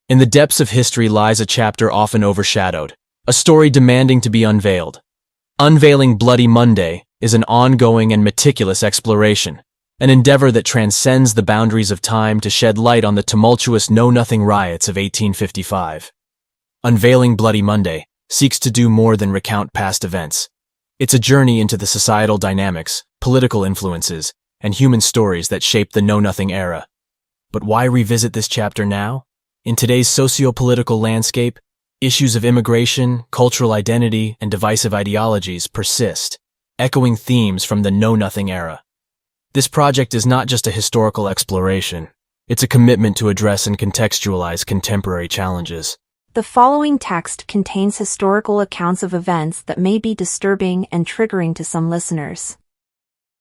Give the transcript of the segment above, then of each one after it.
In the depths of history lies a chapter often overshadowed, a story demanding to be unveiled. Unveiling Bloody Monday is an ongoing and meticulous exploration, an endeavor that transcends the boundaries of time to shed light on the tumultuous Know-Nothing riots of 1855. Unveiling Bloody Monday seeks to do more than recount past events. It's a journey into the societal dynamics, political influences, and human stories that shaped the Know-Nothing era. But why revisit this chapter now? In today's socio-political landscape, issues of immigration, cultural identity, and divisive ideologies persist, echoing themes from the Know-Nothing era. This project is not just a historical exploration. It's a commitment to address and contextualize contemporary challenges. The following text contains historical accounts of events that may be disturbing and triggering to some listeners.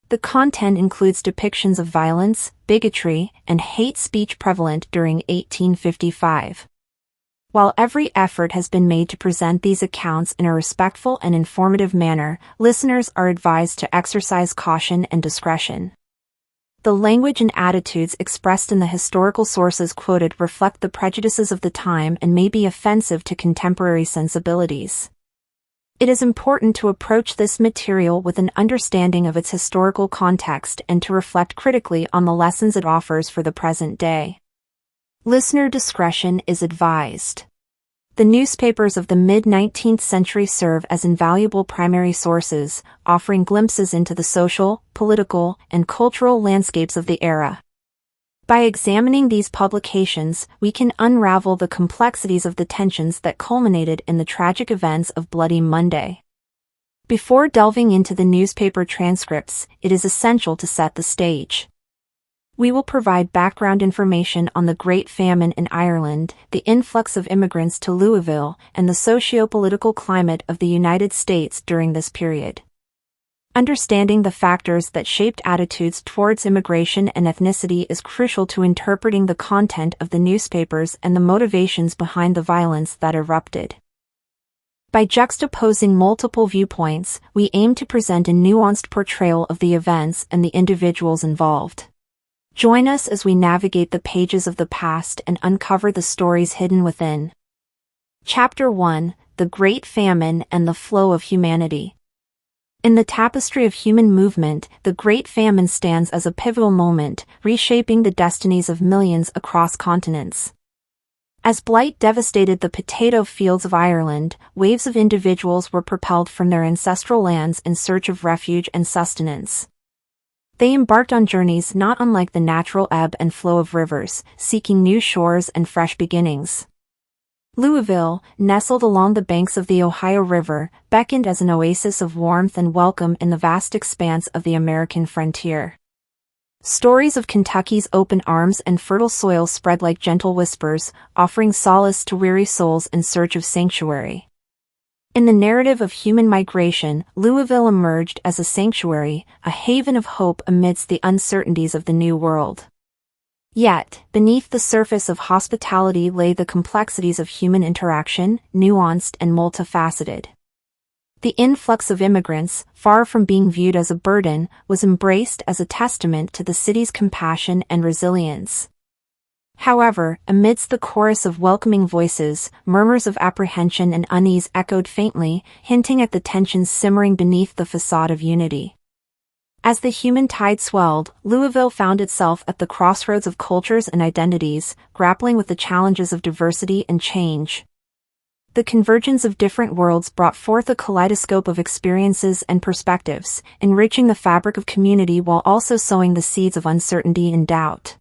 The content includes depictions of violence, bigotry, and hate speech prevalent during 1855. While every effort has been made to present these accounts in a respectful and informative manner, listeners are advised to exercise caution and discretion. The language and attitudes expressed in the historical sources quoted reflect the prejudices of the time and may be offensive to contemporary sensibilities. It is important to approach this material with an understanding of its historical context and to reflect critically on the lessons it offers for the present day. Listener discretion is advised. The newspapers of the mid-19th century serve as invaluable primary sources, offering glimpses into the social, political, and cultural landscapes of the era. By examining these publications, we can unravel the complexities of the tensions that culminated in the tragic events of Bloody Monday. Before delving into the newspaper transcripts, it is essential to set the stage. We will provide background information on the Great Famine in Ireland, the influx of immigrants to Louisville, and the socio-political climate of the United States during this period. Understanding the factors that shaped attitudes towards immigration and ethnicity is crucial to interpreting the content of the newspapers and the motivations behind the violence that erupted. By juxtaposing multiple viewpoints, we aim to present a nuanced portrayal of the events and the individuals involved. Join us as we navigate the pages of the past and uncover the stories hidden within. Chapter 1: The Great Famine and the Flow of Humanity. In the tapestry of human movement, the Great Famine stands as a pivotal moment, reshaping the destinies of millions across continents. As blight devastated the potato fields of Ireland, waves of individuals were propelled from their ancestral lands in search of refuge and sustenance. They embarked on journeys not unlike the natural ebb and flow of rivers, seeking new shores and fresh beginnings. Louisville, nestled along the banks of the Ohio River, beckoned as an oasis of warmth and welcome in the vast expanse of the American frontier. Stories of Kentucky's open arms and fertile soil spread like gentle whispers, offering solace to weary souls in search of sanctuary. In the narrative of human migration, Louisville emerged as a sanctuary, a haven of hope amidst the uncertainties of the New World. Yet, beneath the surface of hospitality lay the complexities of human interaction, nuanced and multifaceted. The influx of immigrants, far from being viewed as a burden, was embraced as a testament to the city's compassion and resilience. However, amidst the chorus of welcoming voices, murmurs of apprehension and unease echoed faintly, hinting at the tensions simmering beneath the facade of unity. As the human tide swelled, Louisville found itself at the crossroads of cultures and identities, grappling with the challenges of diversity and change. The convergence of different worlds brought forth a kaleidoscope of experiences and perspectives, enriching the fabric of community while also sowing the seeds of uncertainty and doubt.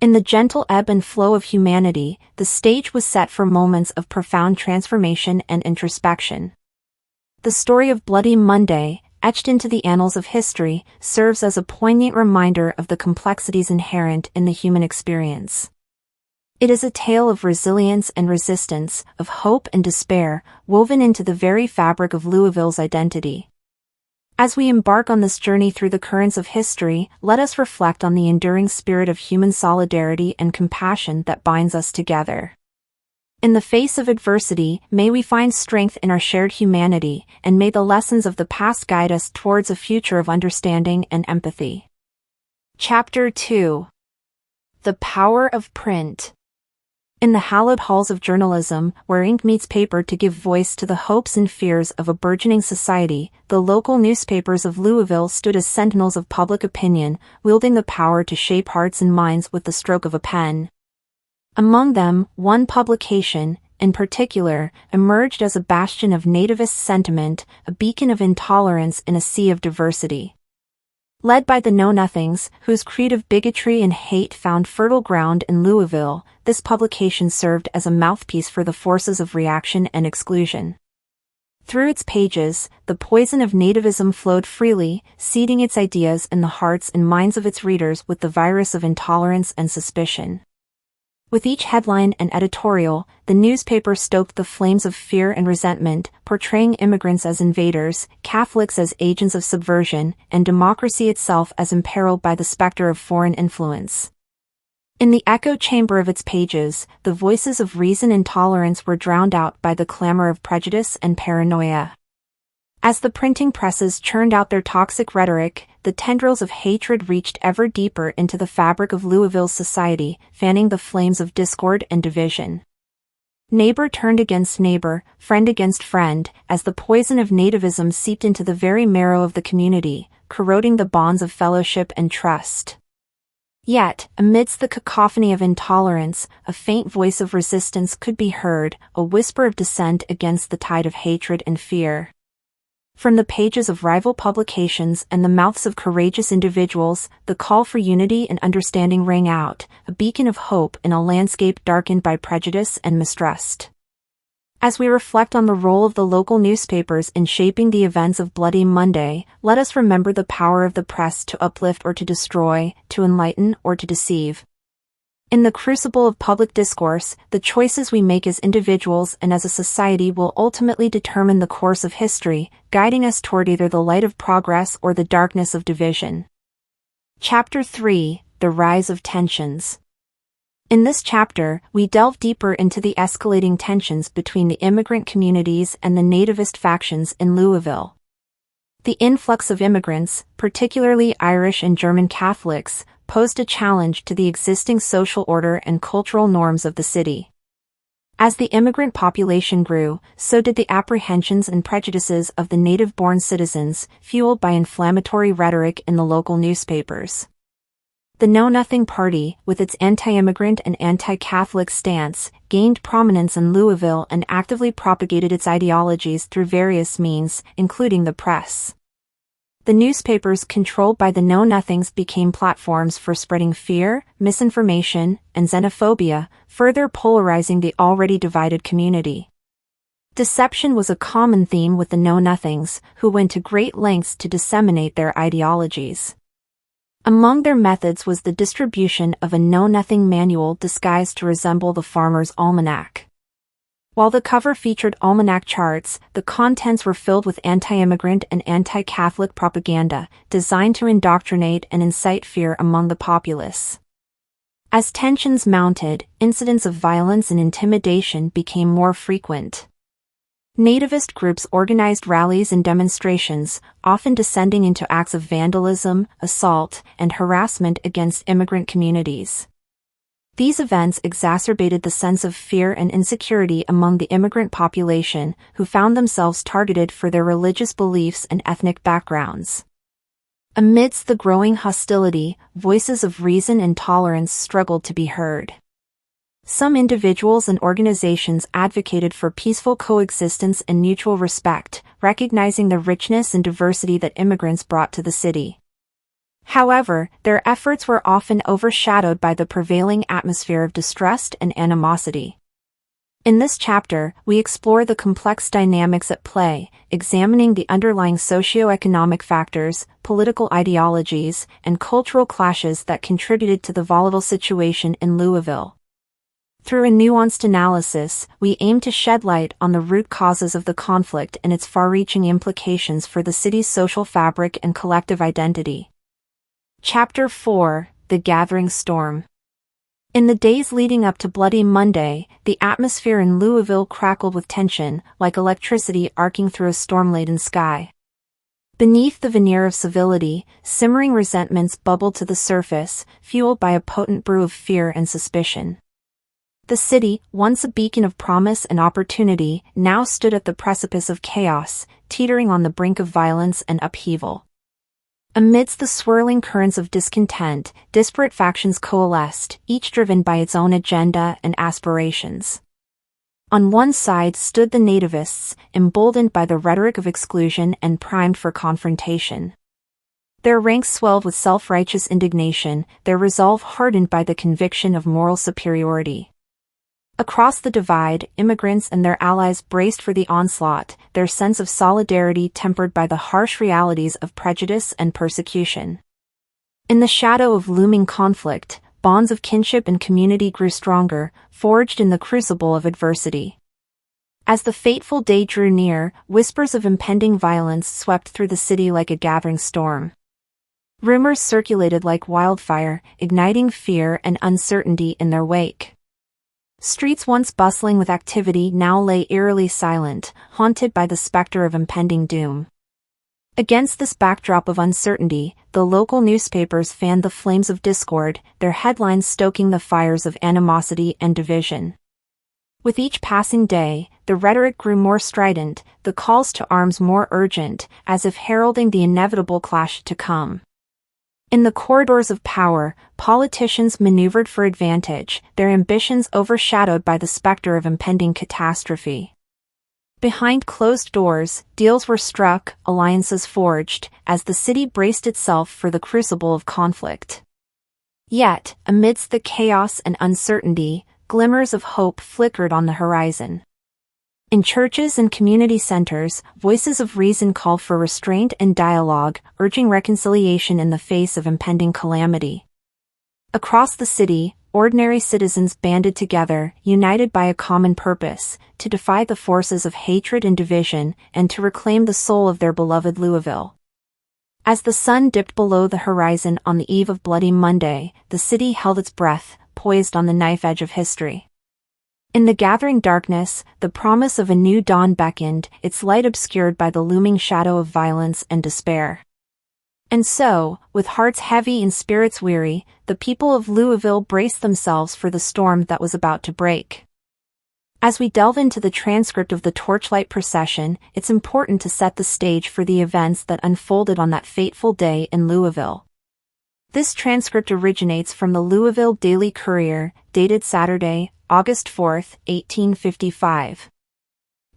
In the gentle ebb and flow of humanity, the stage was set for moments of profound transformation and introspection. The story of Bloody Monday, etched into the annals of history, serves as a poignant reminder of the complexities inherent in the human experience. It is a tale of resilience and resistance, of hope and despair, woven into the very fabric of Louisville's identity. As we embark on this journey through the currents of history, let us reflect on the enduring spirit of human solidarity and compassion that binds us together. In the face of adversity, may we find strength in our shared humanity, and may the lessons of the past guide us towards a future of understanding and empathy. Chapter 2: The Power of Print. In the hallowed halls of journalism, where ink meets paper to give voice to the hopes and fears of a burgeoning society, the local newspapers of Louisville stood as sentinels of public opinion, wielding the power to shape hearts and minds with the stroke of a pen. Among them, one publication, in particular, emerged as a bastion of nativist sentiment, a beacon of intolerance in a sea of diversity. Led by the Know-Nothings, whose creed of bigotry and hate found fertile ground in Louisville, this publication served as a mouthpiece for the forces of reaction and exclusion. Through its pages, the poison of nativism flowed freely, seeding its ideas in the hearts and minds of its readers with the virus of intolerance and suspicion. With each headline and editorial, the newspaper stoked the flames of fear and resentment, portraying immigrants as invaders, Catholics as agents of subversion, and democracy itself as imperiled by the specter of foreign influence. In the echo chamber of its pages, the voices of reason and tolerance were drowned out by the clamor of prejudice and paranoia. As the printing presses churned out their toxic rhetoric, the tendrils of hatred reached ever deeper into the fabric of Louisville's society, fanning the flames of discord and division. Neighbor turned against neighbor, friend against friend, as the poison of nativism seeped into the very marrow of the community, corroding the bonds of fellowship and trust. Yet, amidst the cacophony of intolerance, a faint voice of resistance could be heard, a whisper of dissent against the tide of hatred and fear. From the pages of rival publications and the mouths of courageous individuals, the call for unity and understanding rang out, a beacon of hope in a landscape darkened by prejudice and mistrust. As we reflect on the role of the local newspapers in shaping the events of Bloody Monday, let us remember the power of the press to uplift or to destroy, to enlighten or to deceive. In the crucible of public discourse, the choices we make as individuals and as a society will ultimately determine the course of history, guiding us toward either the light of progress or the darkness of division. Chapter 3: The Rise of Tensions. In this chapter, we delve deeper into the escalating tensions between the immigrant communities and the nativist factions in Louisville. The influx of immigrants, particularly Irish and German Catholics, posed a challenge to the existing social order and cultural norms of the city. As the immigrant population grew, so did the apprehensions and prejudices of the native-born citizens, fueled by inflammatory rhetoric in the local newspapers. The Know-Nothing Party, with its anti-immigrant and anti-Catholic stance, gained prominence in Louisville and actively propagated its ideologies through various means, including the press. The newspapers controlled by the Know-Nothings became platforms for spreading fear, misinformation, and xenophobia, further polarizing the already divided community. Deception was a common theme with the Know-Nothings, who went to great lengths to disseminate their ideologies. Among their methods was the distribution of a Know-Nothing manual disguised to resemble the Farmer's Almanac. While the cover featured almanac charts, the contents were filled with anti-immigrant and anti-Catholic propaganda, designed to indoctrinate and incite fear among the populace. As tensions mounted, incidents of violence and intimidation became more frequent. Nativist groups organized rallies and demonstrations, often descending into acts of vandalism, assault, and harassment against immigrant communities. These events exacerbated the sense of fear and insecurity among the immigrant population, who found themselves targeted for their religious beliefs and ethnic backgrounds. Amidst the growing hostility, voices of reason and tolerance struggled to be heard. Some individuals and organizations advocated for peaceful coexistence and mutual respect, recognizing the richness and diversity that immigrants brought to the city. However, their efforts were often overshadowed by the prevailing atmosphere of distrust and animosity. In this chapter, we explore the complex dynamics at play, examining the underlying socio-economic factors, political ideologies, and cultural clashes that contributed to the volatile situation in Louisville. Through a nuanced analysis, we aim to shed light on the root causes of the conflict and its far-reaching implications for the city's social fabric and collective identity. Chapter 4: The Gathering Storm. In the days leading up to Bloody Monday, the atmosphere in Louisville crackled with tension, like electricity arcing through a storm-laden sky. Beneath the veneer of civility, simmering resentments bubbled to the surface, fueled by a potent brew of fear and suspicion. The city, once a beacon of promise and opportunity, now stood at the precipice of chaos, teetering on the brink of violence and upheaval. Amidst the swirling currents of discontent, disparate factions coalesced, each driven by its own agenda and aspirations. On one side stood the nativists, emboldened by the rhetoric of exclusion and primed for confrontation. Their ranks swelled with self-righteous indignation, their resolve hardened by the conviction of moral superiority. Across the divide, immigrants and their allies braced for the onslaught, their sense of solidarity tempered by the harsh realities of prejudice and persecution. In the shadow of looming conflict, bonds of kinship and community grew stronger, forged in the crucible of adversity. As the fateful day drew near, whispers of impending violence swept through the city like a gathering storm. Rumors circulated like wildfire, igniting fear and uncertainty in their wake. Streets once bustling with activity now lay eerily silent, haunted by the specter of impending doom. Against this backdrop of uncertainty, the local newspapers fanned the flames of discord, their headlines stoking the fires of animosity and division. With each passing day, the rhetoric grew more strident, the calls to arms more urgent, as if heralding the inevitable clash to come. In the corridors of power, politicians maneuvered for advantage, their ambitions overshadowed by the specter of impending catastrophe. Behind closed doors, deals were struck, alliances forged, as the city braced itself for the crucible of conflict. Yet, amidst the chaos and uncertainty, glimmers of hope flickered on the horizon. In churches and community centers, voices of reason called for restraint and dialogue, urging reconciliation in the face of impending calamity. Across the city, ordinary citizens banded together, united by a common purpose, to defy the forces of hatred and division, and to reclaim the soul of their beloved Louisville. As the sun dipped below the horizon on the eve of Bloody Monday, the city held its breath, poised on the knife edge of history. In the gathering darkness, the promise of a new dawn beckoned, its light obscured by the looming shadow of violence and despair. And so, with hearts heavy and spirits weary, the people of Louisville braced themselves for the storm that was about to break. As we delve into the transcript of the torchlight procession, it's important to set the stage for the events that unfolded on that fateful day in Louisville. This transcript originates from the Louisville Daily Courier, dated Saturday, August 4, 1855.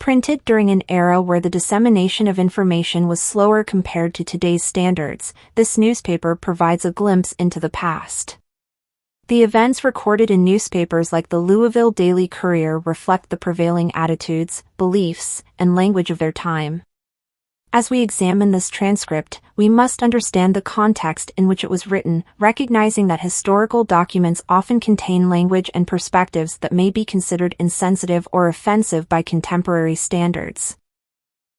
Printed during an era where the dissemination of information was slower compared to today's standards, this newspaper provides a glimpse into the past. The events recorded in newspapers like the Louisville Daily Courier reflect the prevailing attitudes, beliefs, and language of their time. As we examine this transcript, we must understand the context in which it was written, recognizing that historical documents often contain language and perspectives that may be considered insensitive or offensive by contemporary standards.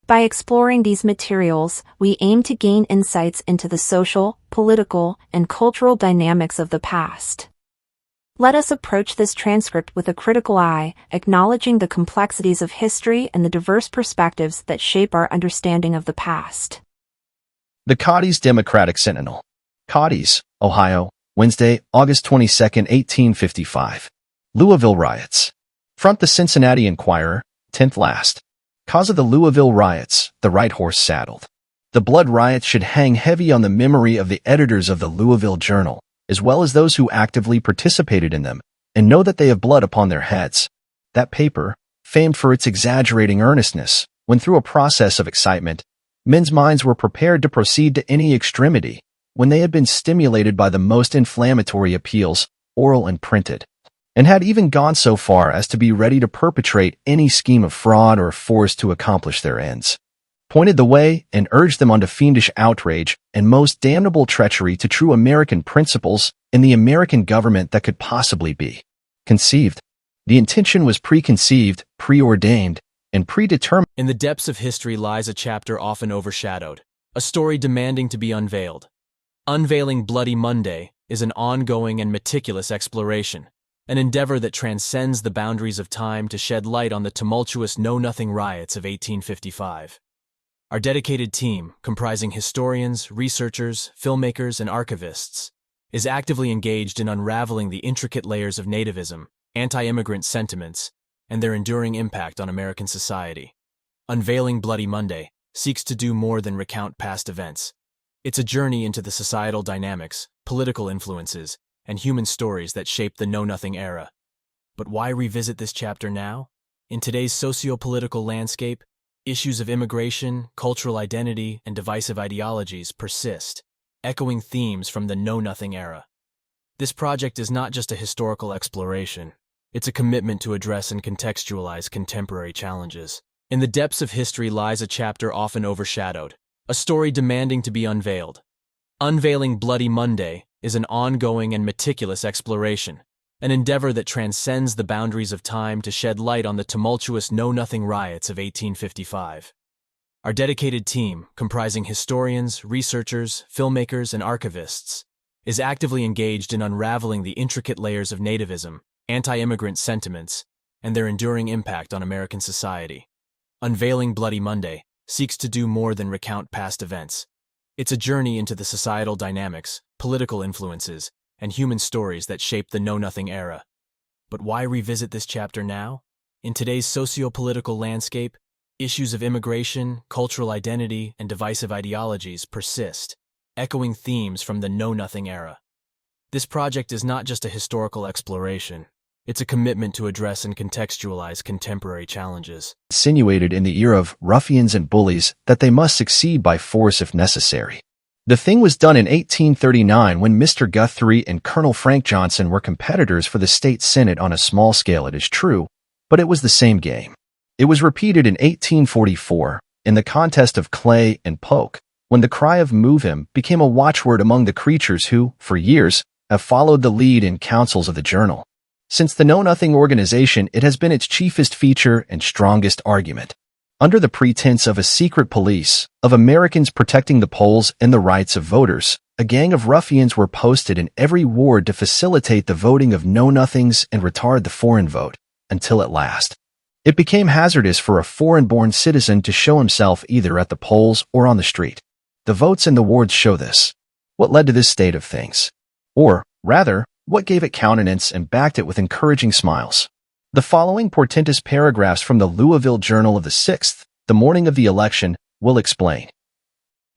By exploring these materials, we aim to gain insights into the social, political, and cultural dynamics of the past. Let us approach this transcript with a critical eye, acknowledging the complexities of history and the diverse perspectives that shape our understanding of the past. The Cadiz Democratic Sentinel. Cadiz, Ohio, Wednesday, August 22, 1855. Louisville riots. Front the Cincinnati Enquirer, 10th last. Cause of the Louisville riots, the right horse saddled. The blood riots should hang heavy on the memory of the editors of the Louisville Journal, as well as those who actively participated in them, and know that they have blood upon their heads. That paper, famed for its exaggerating earnestness, when through a process of excitement, men's minds were prepared to proceed to any extremity, when they had been stimulated by the most inflammatory appeals, oral and printed, and had even gone so far as to be ready to perpetrate any scheme of fraud or force to accomplish their ends, pointed the way and urged them on to fiendish outrage and most damnable treachery to true American principles and the American government that could possibly be conceived. The intention was preconceived, preordained, and predetermined. In the depths of history lies a chapter often overshadowed, a story demanding to be unveiled. Unveiling Bloody Monday is an ongoing and meticulous exploration, an endeavor that transcends the boundaries of time to shed light on the tumultuous Know-Nothing riots of 1855. Our dedicated team, comprising historians, researchers, filmmakers, and archivists, is actively engaged in unraveling the intricate layers of nativism, anti-immigrant sentiments, and their enduring impact on American society. Unveiling Bloody Monday seeks to do more than recount past events. It's a journey into the societal dynamics, political influences, and human stories that shaped the Know-Nothing era. But why revisit this chapter now? In today's socio-political landscape, issues of immigration, cultural identity, and divisive ideologies persist, echoing themes from the Know-Nothing era. This project is not just a historical exploration. It's a commitment to address and contextualize contemporary challenges. In the depths of history lies a chapter often overshadowed, a story demanding to be unveiled. Unveiling Bloody Monday is an ongoing and meticulous exploration, an endeavor that transcends the boundaries of time to shed light on the tumultuous Know-Nothing riots of 1855. Our dedicated team, comprising historians, researchers, filmmakers, and archivists, is actively engaged in unraveling the intricate layers of nativism, anti-immigrant sentiments, and their enduring impact on American society. Unveiling Bloody Monday seeks to do more than recount past events. It's a journey into the societal dynamics, political influences, and human stories that shaped the Know-Nothing era. But why revisit this chapter now? In today's socio-political landscape, issues of immigration, cultural identity, and divisive ideologies persist, echoing themes from the Know-Nothing era. This project is not just a historical exploration. It's a commitment to address and contextualize contemporary challenges. Insinuated in the era of ruffians and bullies that they must succeed by force if necessary. The thing was done in 1839 when Mr. Guthrie and Colonel Frank Johnson were competitors for the state senate on a small scale, it is true, but it was the same game. It was repeated in 1844 in the contest of Clay and Polk, when the cry of "Move him" became a watchword among the creatures who, for years, have followed the lead in councils of the journal. Since the Know-Nothing organization, it has been its chiefest feature and strongest argument. Under the pretense of a secret police, of Americans protecting the polls and the rights of voters, a gang of ruffians were posted in every ward to facilitate the voting of Know-Nothings and retard the foreign vote, until at last it became hazardous for a foreign-born citizen to show himself either at the polls or on the street. The votes in the wards show this. What led to this state of things? Or, rather, what gave it countenance and backed it with encouraging smiles? The following portentous paragraphs from the Louisville Journal of the 6th, the morning of the election, will explain.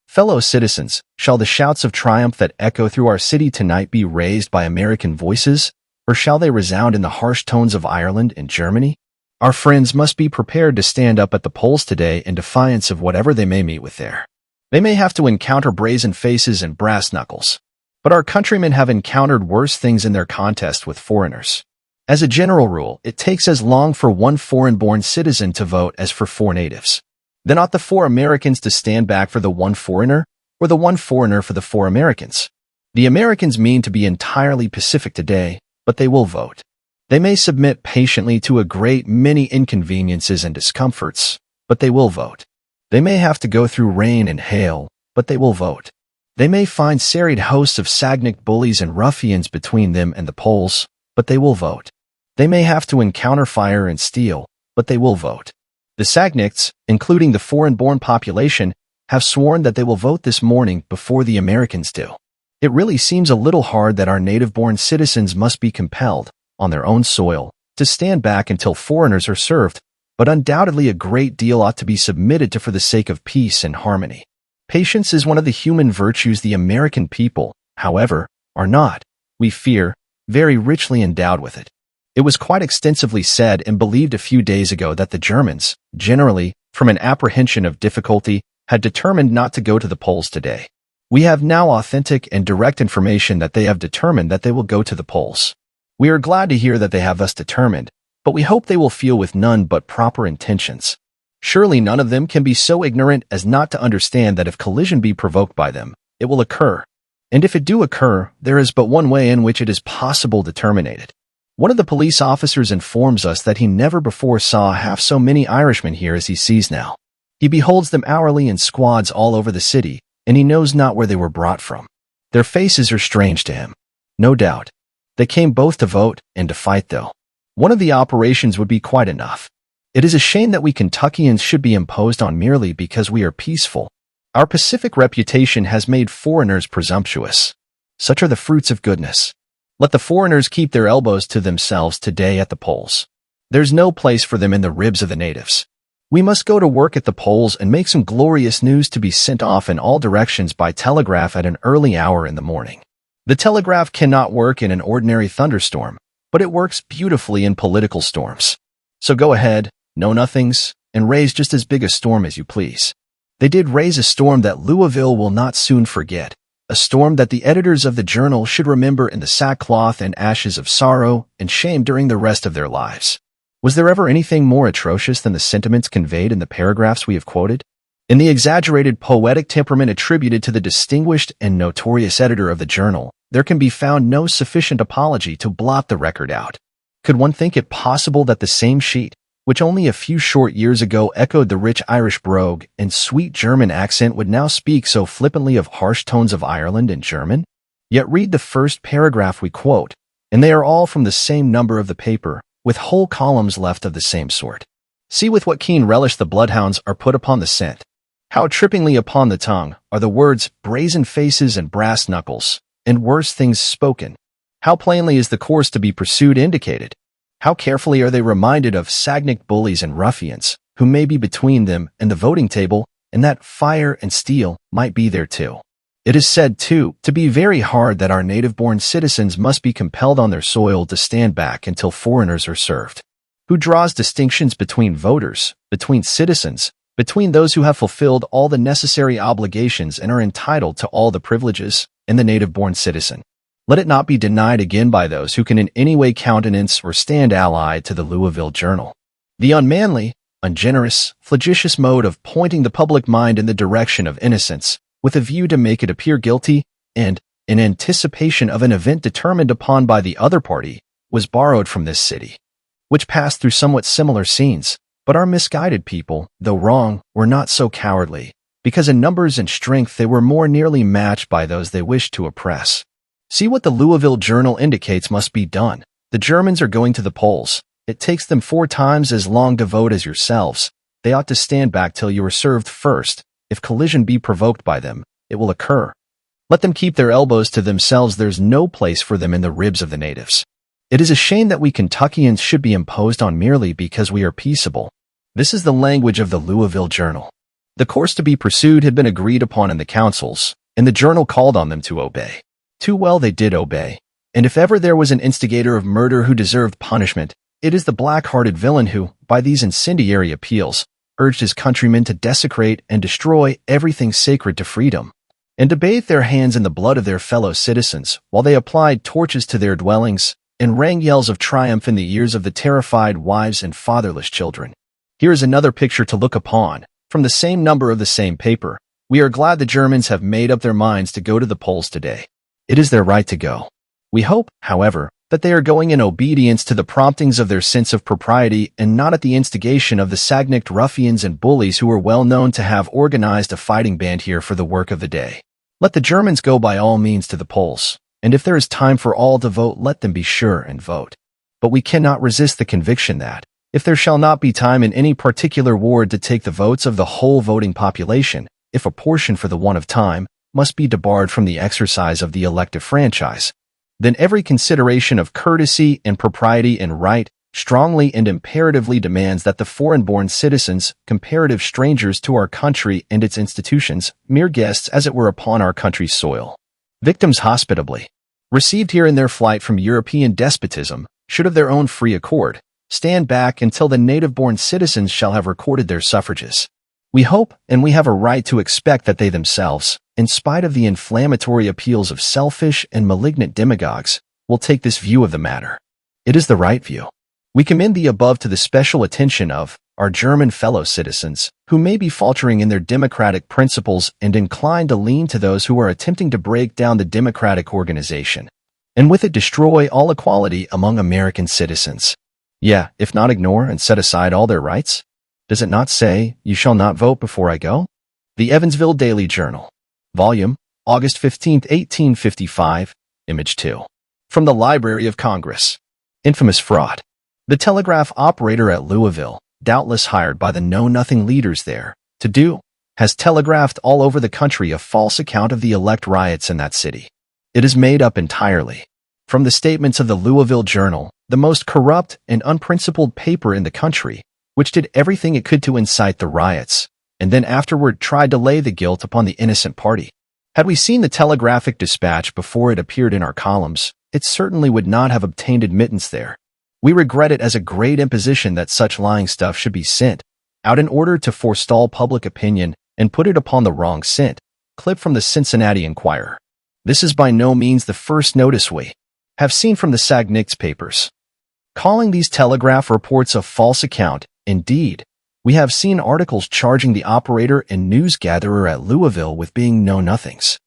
Fellow citizens, shall the shouts of triumph that echo through our city tonight be raised by American voices, or shall they resound in the harsh tones of Ireland and Germany? Our friends must be prepared to stand up at the polls today in defiance of whatever they may meet with there. They may have to encounter brazen faces and brass knuckles. But our countrymen have encountered worse things in their contest with foreigners. As a general rule, it takes as long for one foreign-born citizen to vote as for four natives. Then ought the four Americans to stand back for the one foreigner, or the one foreigner for the four Americans? The Americans mean to be entirely pacific today, but they will vote. They may submit patiently to a great many inconveniences and discomforts, but they will vote. They may have to go through rain and hail, but they will vote. They may find serried hosts of Sagnic bullies and ruffians between them and the polls, but they will vote. They may have to encounter fire and steel, but they will vote. The Sagnicts, including the foreign-born population, have sworn that they will vote this morning before the Americans do. It really seems a little hard that our native-born citizens must be compelled, on their own soil, to stand back until foreigners are served, but undoubtedly a great deal ought to be submitted to for the sake of peace and harmony. Patience is one of the human virtues the American people, however, are not, we fear, very richly endowed with it. It was quite extensively said and believed a few days ago that the Germans, generally, from an apprehension of difficulty, had determined not to go to the polls today. We have now authentic and direct information that they have determined that they will go to the polls. We are glad to hear that they have thus determined, but we hope they will feel with none but proper intentions. Surely none of them can be so ignorant as not to understand that if collision be provoked by them, it will occur. And if it do occur, there is but one way in which it is possible to terminate it. One of the police officers informs us that he never before saw half so many Irishmen here as he sees now. He beholds them hourly in squads all over the city, and he knows not where they were brought from. Their faces are strange to him. No doubt. They came both to vote and to fight, though. One of the operations would be quite enough. It is a shame that we Kentuckians should be imposed on merely because we are peaceful. Our pacific reputation has made foreigners presumptuous. Such are the fruits of goodness. Let the foreigners keep their elbows to themselves today at the polls. There's no place for them in the ribs of the natives. We must go to work at the polls and make some glorious news to be sent off in all directions by telegraph at an early hour in the morning. The telegraph cannot work in an ordinary thunderstorm, but it works beautifully in political storms. So go ahead, know-nothings, and raise just as big a storm as you please. They did raise a storm that Louisville will not soon forget, a storm that the editors of the Journal should remember in the sackcloth and ashes of sorrow and shame during the rest of their lives. Was there ever anything more atrocious than the sentiments conveyed in the paragraphs we have quoted? In the exaggerated poetic temperament attributed to the distinguished and notorious editor of the Journal, there can be found no sufficient apology to blot the record out. Could one think it possible that the same sheet, which only a few short years ago echoed the rich Irish brogue and sweet German accent, would now speak so flippantly of harsh tones of Ireland in German? Yet read the first paragraph we quote, and they are all from the same number of the paper, with whole columns left of the same sort. See with what keen relish the bloodhounds are put upon the scent. How trippingly upon the tongue are the words brazen faces and brass knuckles, and worse things spoken. How plainly is the course to be pursued indicated. How carefully are they reminded of Sagnic bullies and ruffians, who may be between them and the voting table, and that fire and steel might be there too. It is said, too, to be very hard that our native-born citizens must be compelled on their soil to stand back until foreigners are served. Who draws distinctions between voters, between citizens, between those who have fulfilled all the necessary obligations and are entitled to all the privileges, and the native-born citizen? Let it not be denied again by those who can in any way countenance or stand allied to the Louisville Journal. The unmanly, ungenerous, flagitious mode of pointing the public mind in the direction of innocence, with a view to make it appear guilty, and, in anticipation of an event determined upon by the other party, was borrowed from this city, which passed through somewhat similar scenes, but our misguided people, though wrong, were not so cowardly, because in numbers and strength they were more nearly matched by those they wished to oppress. See what the Louisville Journal indicates must be done. The Germans are going to the polls. It takes them 4 times as long to vote as yourselves. They ought to stand back till you are served first. If collision be provoked by them, it will occur. Let them keep their elbows to themselves. There's no place for them in the ribs of the natives. It is a shame that we Kentuckians should be imposed on merely because we are peaceable. This is the language of the Louisville Journal. The course to be pursued had been agreed upon in the councils, and the Journal called on them to obey. Too well they did obey, and if ever there was an instigator of murder who deserved punishment, it is the black-hearted villain who, by these incendiary appeals, urged his countrymen to desecrate and destroy everything sacred to freedom, and to bathe their hands in the blood of their fellow citizens, while they applied torches to their dwellings, and rang yells of triumph in the ears of the terrified wives and fatherless children. Here is another picture to look upon, from the same number of the same paper. We are glad the Germans have made up their minds to go to the polls today. It is their right to go. We hope, however, that they are going in obedience to the promptings of their sense of propriety and not at the instigation of the Sagnic ruffians and bullies who are well known to have organized a fighting band here for the work of the day. Let the Germans go by all means to the polls, and if there is time for all to vote, let them be sure and vote. But we cannot resist the conviction that, if there shall not be time in any particular ward to take the votes of the whole voting population, if a portion for the want of time must be debarred from the exercise of the elective franchise, then every consideration of courtesy and propriety and right strongly and imperatively demands that the foreign-born citizens, comparative strangers to our country and its institutions, mere guests as it were upon our country's soil, victims hospitably received here in their flight from European despotism, should of their own free accord stand back until the native-born citizens shall have recorded their suffrages. We hope, and we have a right to expect, that they themselves, in spite of the inflammatory appeals of selfish and malignant demagogues, will take this view of the matter. It is the right view. We commend the above to the special attention of our German fellow citizens, who may be faltering in their democratic principles and inclined to lean to those who are attempting to break down the democratic organization, and with it destroy all equality among American citizens. Yeah, if not ignore and set aside all their rights? Does it not say, "You shall not vote before I go"? The Evansville Daily Journal. Volume, August 15, 1855, Image 2. From the Library of Congress. Infamous fraud. The telegraph operator at Louisville, doubtless hired by the know-nothing leaders there to do, has telegraphed all over the country a false account of the elect riots in that city. It is made up entirely. From the statements of the Louisville Journal, the most corrupt and unprincipled paper in the country, which did everything it could to incite the riots, and then afterward tried to lay the guilt upon the innocent party. Had we seen the Telegraphic Dispatch before it appeared in our columns, it certainly would not have obtained admittance there. We regret it as a great imposition that such lying stuff should be sent out in order to forestall public opinion and put it upon the wrong scent. Clip from the Cincinnati Enquirer. This is by no means the first notice we have seen from the Sagnix papers, calling these Telegraph reports a false account. Indeed, we have seen articles charging the operator and news gatherer at Louisville with being know-nothings,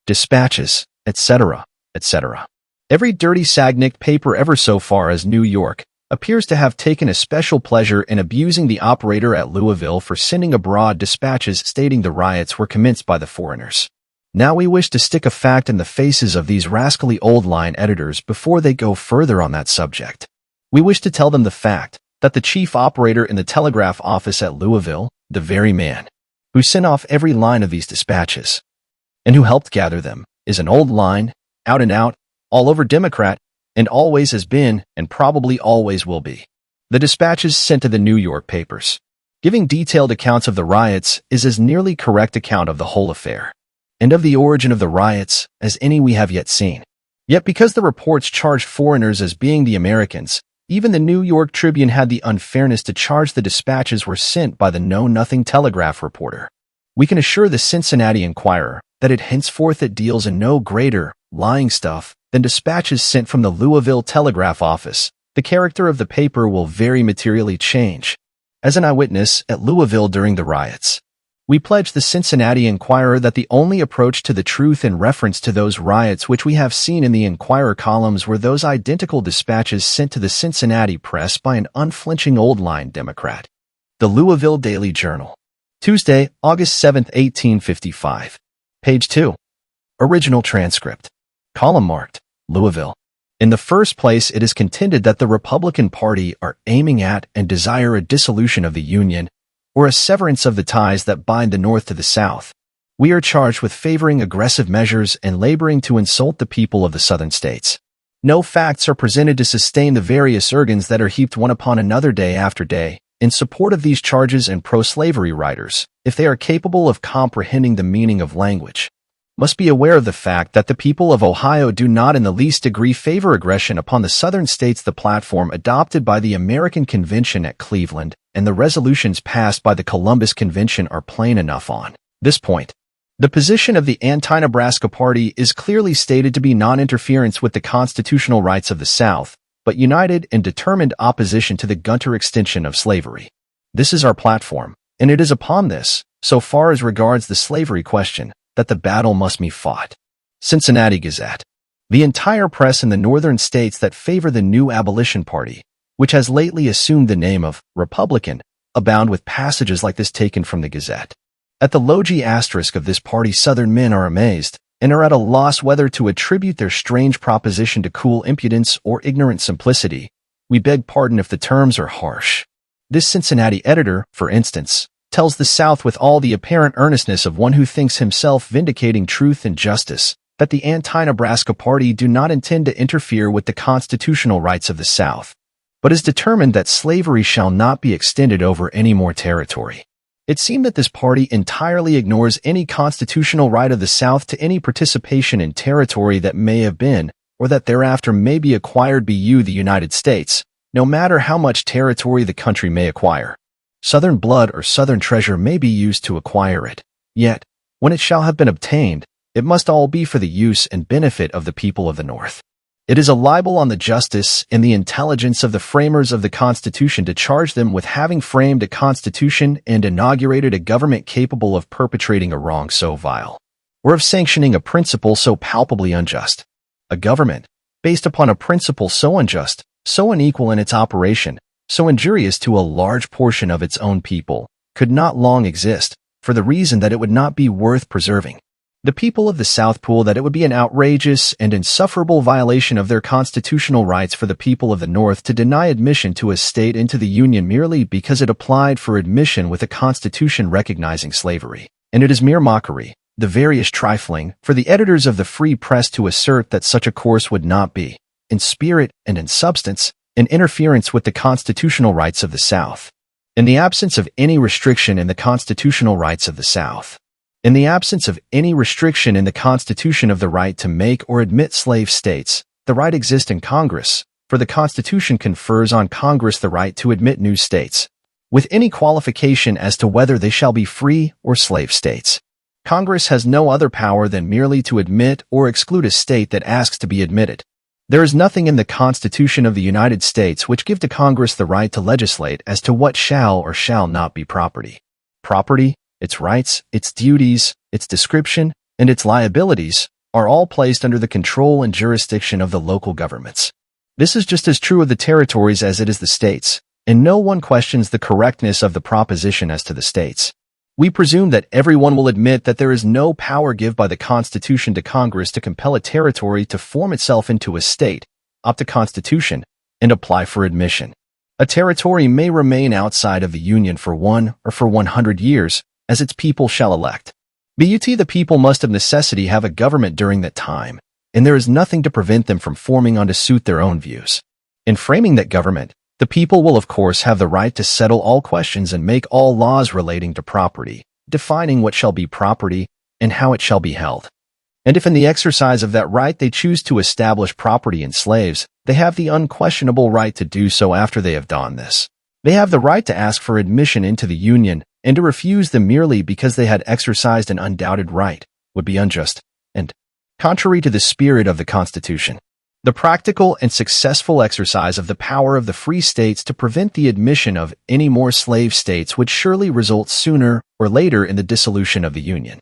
dispatches, etc., etc. Every dirty Sagnic paper ever so far as New York appears to have taken a special pleasure in abusing the operator at Louisville for sending abroad dispatches stating the riots were commenced by the foreigners. Now we wish to stick a fact in the faces of these rascally old-line editors before they go further on that subject. We wish to tell them the fact that the chief operator in the telegraph office at Louisville, the very man who sent off every line of these dispatches and who helped gather them, is an old line, out and out, all over Democrat, and always has been and probably always will be. The dispatches sent to the New York papers, giving detailed accounts of the riots, is as nearly correct account of the whole affair and of the origin of the riots as any we have yet seen. Yet because the reports charged foreigners as being the Americans, even the New York Tribune had the unfairness to charge the dispatches were sent by the know-nothing telegraph reporter. We can assure the Cincinnati Enquirer that it henceforth it deals in no greater lying stuff than dispatches sent from the Louisville Telegraph Office. The character of the paper will very materially change. As an eyewitness at Louisville during the riots, we pledge the Cincinnati Enquirer that the only approach to the truth in reference to those riots which we have seen in the Enquirer columns were those identical dispatches sent to the Cincinnati press by an unflinching old-line Democrat. The Louisville Daily Journal. Tuesday, August 7, 1855. Page 2. Original transcript. Column marked, Louisville. In the first place, it is contended that the Republican Party are aiming at and desire a dissolution of the Union, or a severance of the ties that bind the North to the South. We are charged with favoring aggressive measures and laboring to insult the people of the Southern states. No facts are presented to sustain the various organs that are heaped one upon another day after day in support of these charges, and pro-slavery writers, if they are capable of comprehending the meaning of language, must be aware of the fact that the people of Ohio do not in the least degree favor aggression upon the Southern states. The platform adopted by the American Convention at Cleveland and the resolutions passed by the Columbus Convention are plain enough on this point. The position of the Anti-Nebraska Party is clearly stated to be non-interference with the constitutional rights of the South, but united and determined opposition to the Gunter extension of slavery. This is our platform, and it is upon this, so far as regards the slavery question, that the battle must be fought. Cincinnati Gazette. The entire press in the northern states that favor the new abolition party, which has lately assumed the name of Republican, abound with passages like this taken from the Gazette. At the logy asterisk of this party, Southern men are amazed, and are at a loss whether to attribute their strange proposition to cool impudence or ignorant simplicity. We beg pardon if the terms are harsh. This Cincinnati editor, for instance, tells the South with all the apparent earnestness of one who thinks himself vindicating truth and justice, that the Anti-Nebraska Party do not intend to interfere with the constitutional rights of the South, but is determined that slavery shall not be extended over any more territory. It seemed that this party entirely ignores any constitutional right of the South to any participation in territory that may have been, or that thereafter may be acquired by the United States, no matter how much territory the country may acquire. Southern blood or Southern treasure may be used to acquire it, yet, when it shall have been obtained, it must all be for the use and benefit of the people of the North. It is a libel on the justice and the intelligence of the framers of the Constitution to charge them with having framed a Constitution and inaugurated a government capable of perpetrating a wrong so vile, or of sanctioning a principle so palpably unjust. A government, based upon a principle so unjust, so unequal in its operation, so injurious to a large portion of its own people, could not long exist, for the reason that it would not be worth preserving. The people of the South Pool that it would be an outrageous and insufferable violation of their constitutional rights for the people of the North to deny admission to a state into the Union merely because it applied for admission with a constitution recognizing slavery. And it is mere mockery, the veriest trifling for the editors of the Free Press to assert that such a course would not be, in spirit and in substance, an interference with the constitutional rights of the South. In the absence of any restriction in the constitutional rights of the South. In the absence of any restriction in the Constitution of the right to make or admit slave states, the right exists in Congress, for the Constitution confers on Congress the right to admit new states, with any qualification as to whether they shall be free or slave states. Congress has no other power than merely to admit or exclude a state that asks to be admitted. There is nothing in the Constitution of the United States which give to Congress the right to legislate as to what shall or shall not be property. Property, its rights, its duties, its description, and its liabilities are all placed under the control and jurisdiction of the local governments. This is just as true of the territories as it is the states, and no one questions the correctness of the proposition as to the states. We presume that everyone will admit that there is no power given by the Constitution to Congress to compel a territory to form itself into a state, opt a constitution, and apply for admission. A territory may remain outside of the Union for 1 or for 100 years, as its people shall elect. But the people must of necessity have a government during that time, and there is nothing to prevent them from forming on to suit their own views. In framing that government, the people will of course have the right to settle all questions and make all laws relating to property, defining what shall be property and how it shall be held. And if in the exercise of that right they choose to establish property in slaves, they have the unquestionable right to do so after they have done this. They have the right to ask for admission into the Union, and to refuse them merely because they had exercised an undoubted right would be unjust and contrary to the spirit of the Constitution. The practical and successful exercise of the power of the free states to prevent the admission of any more slave states would surely result sooner or later in the dissolution of the Union.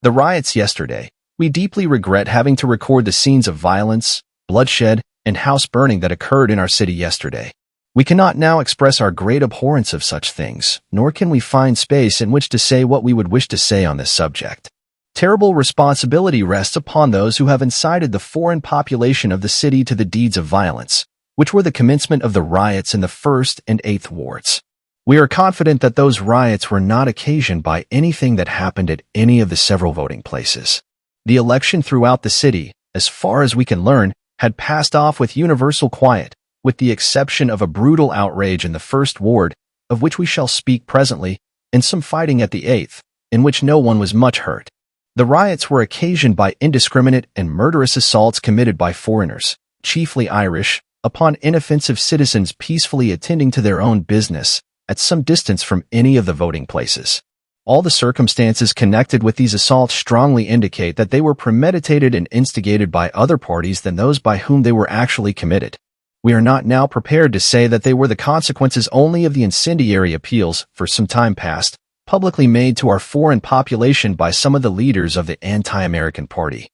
The riots yesterday, we deeply regret having to record the scenes of violence, bloodshed, and house burning that occurred in our city yesterday. We cannot now express our great abhorrence of such things, nor can we find space in which to say what we would wish to say on this subject. Terrible responsibility rests upon those who have incited the foreign population of the city to the deeds of violence, which were the commencement of the riots in the 1st and 8th wards. We are confident that those riots were not occasioned by anything that happened at any of the several voting places. The election throughout the city, as far as we can learn, had passed off with universal quiet, with the exception of a brutal outrage in the 1st ward, of which we shall speak presently, and some fighting at the 8th, in which no one was much hurt. The riots were occasioned by indiscriminate and murderous assaults committed by foreigners, chiefly Irish, upon inoffensive citizens peacefully attending to their own business, at some distance from any of the voting places. All the circumstances connected with these assaults strongly indicate that they were premeditated and instigated by other parties than those by whom they were actually committed. We are not now prepared to say that they were the consequences only of the incendiary appeals, for some time past, publicly made to our foreign population by some of the leaders of the anti-American party,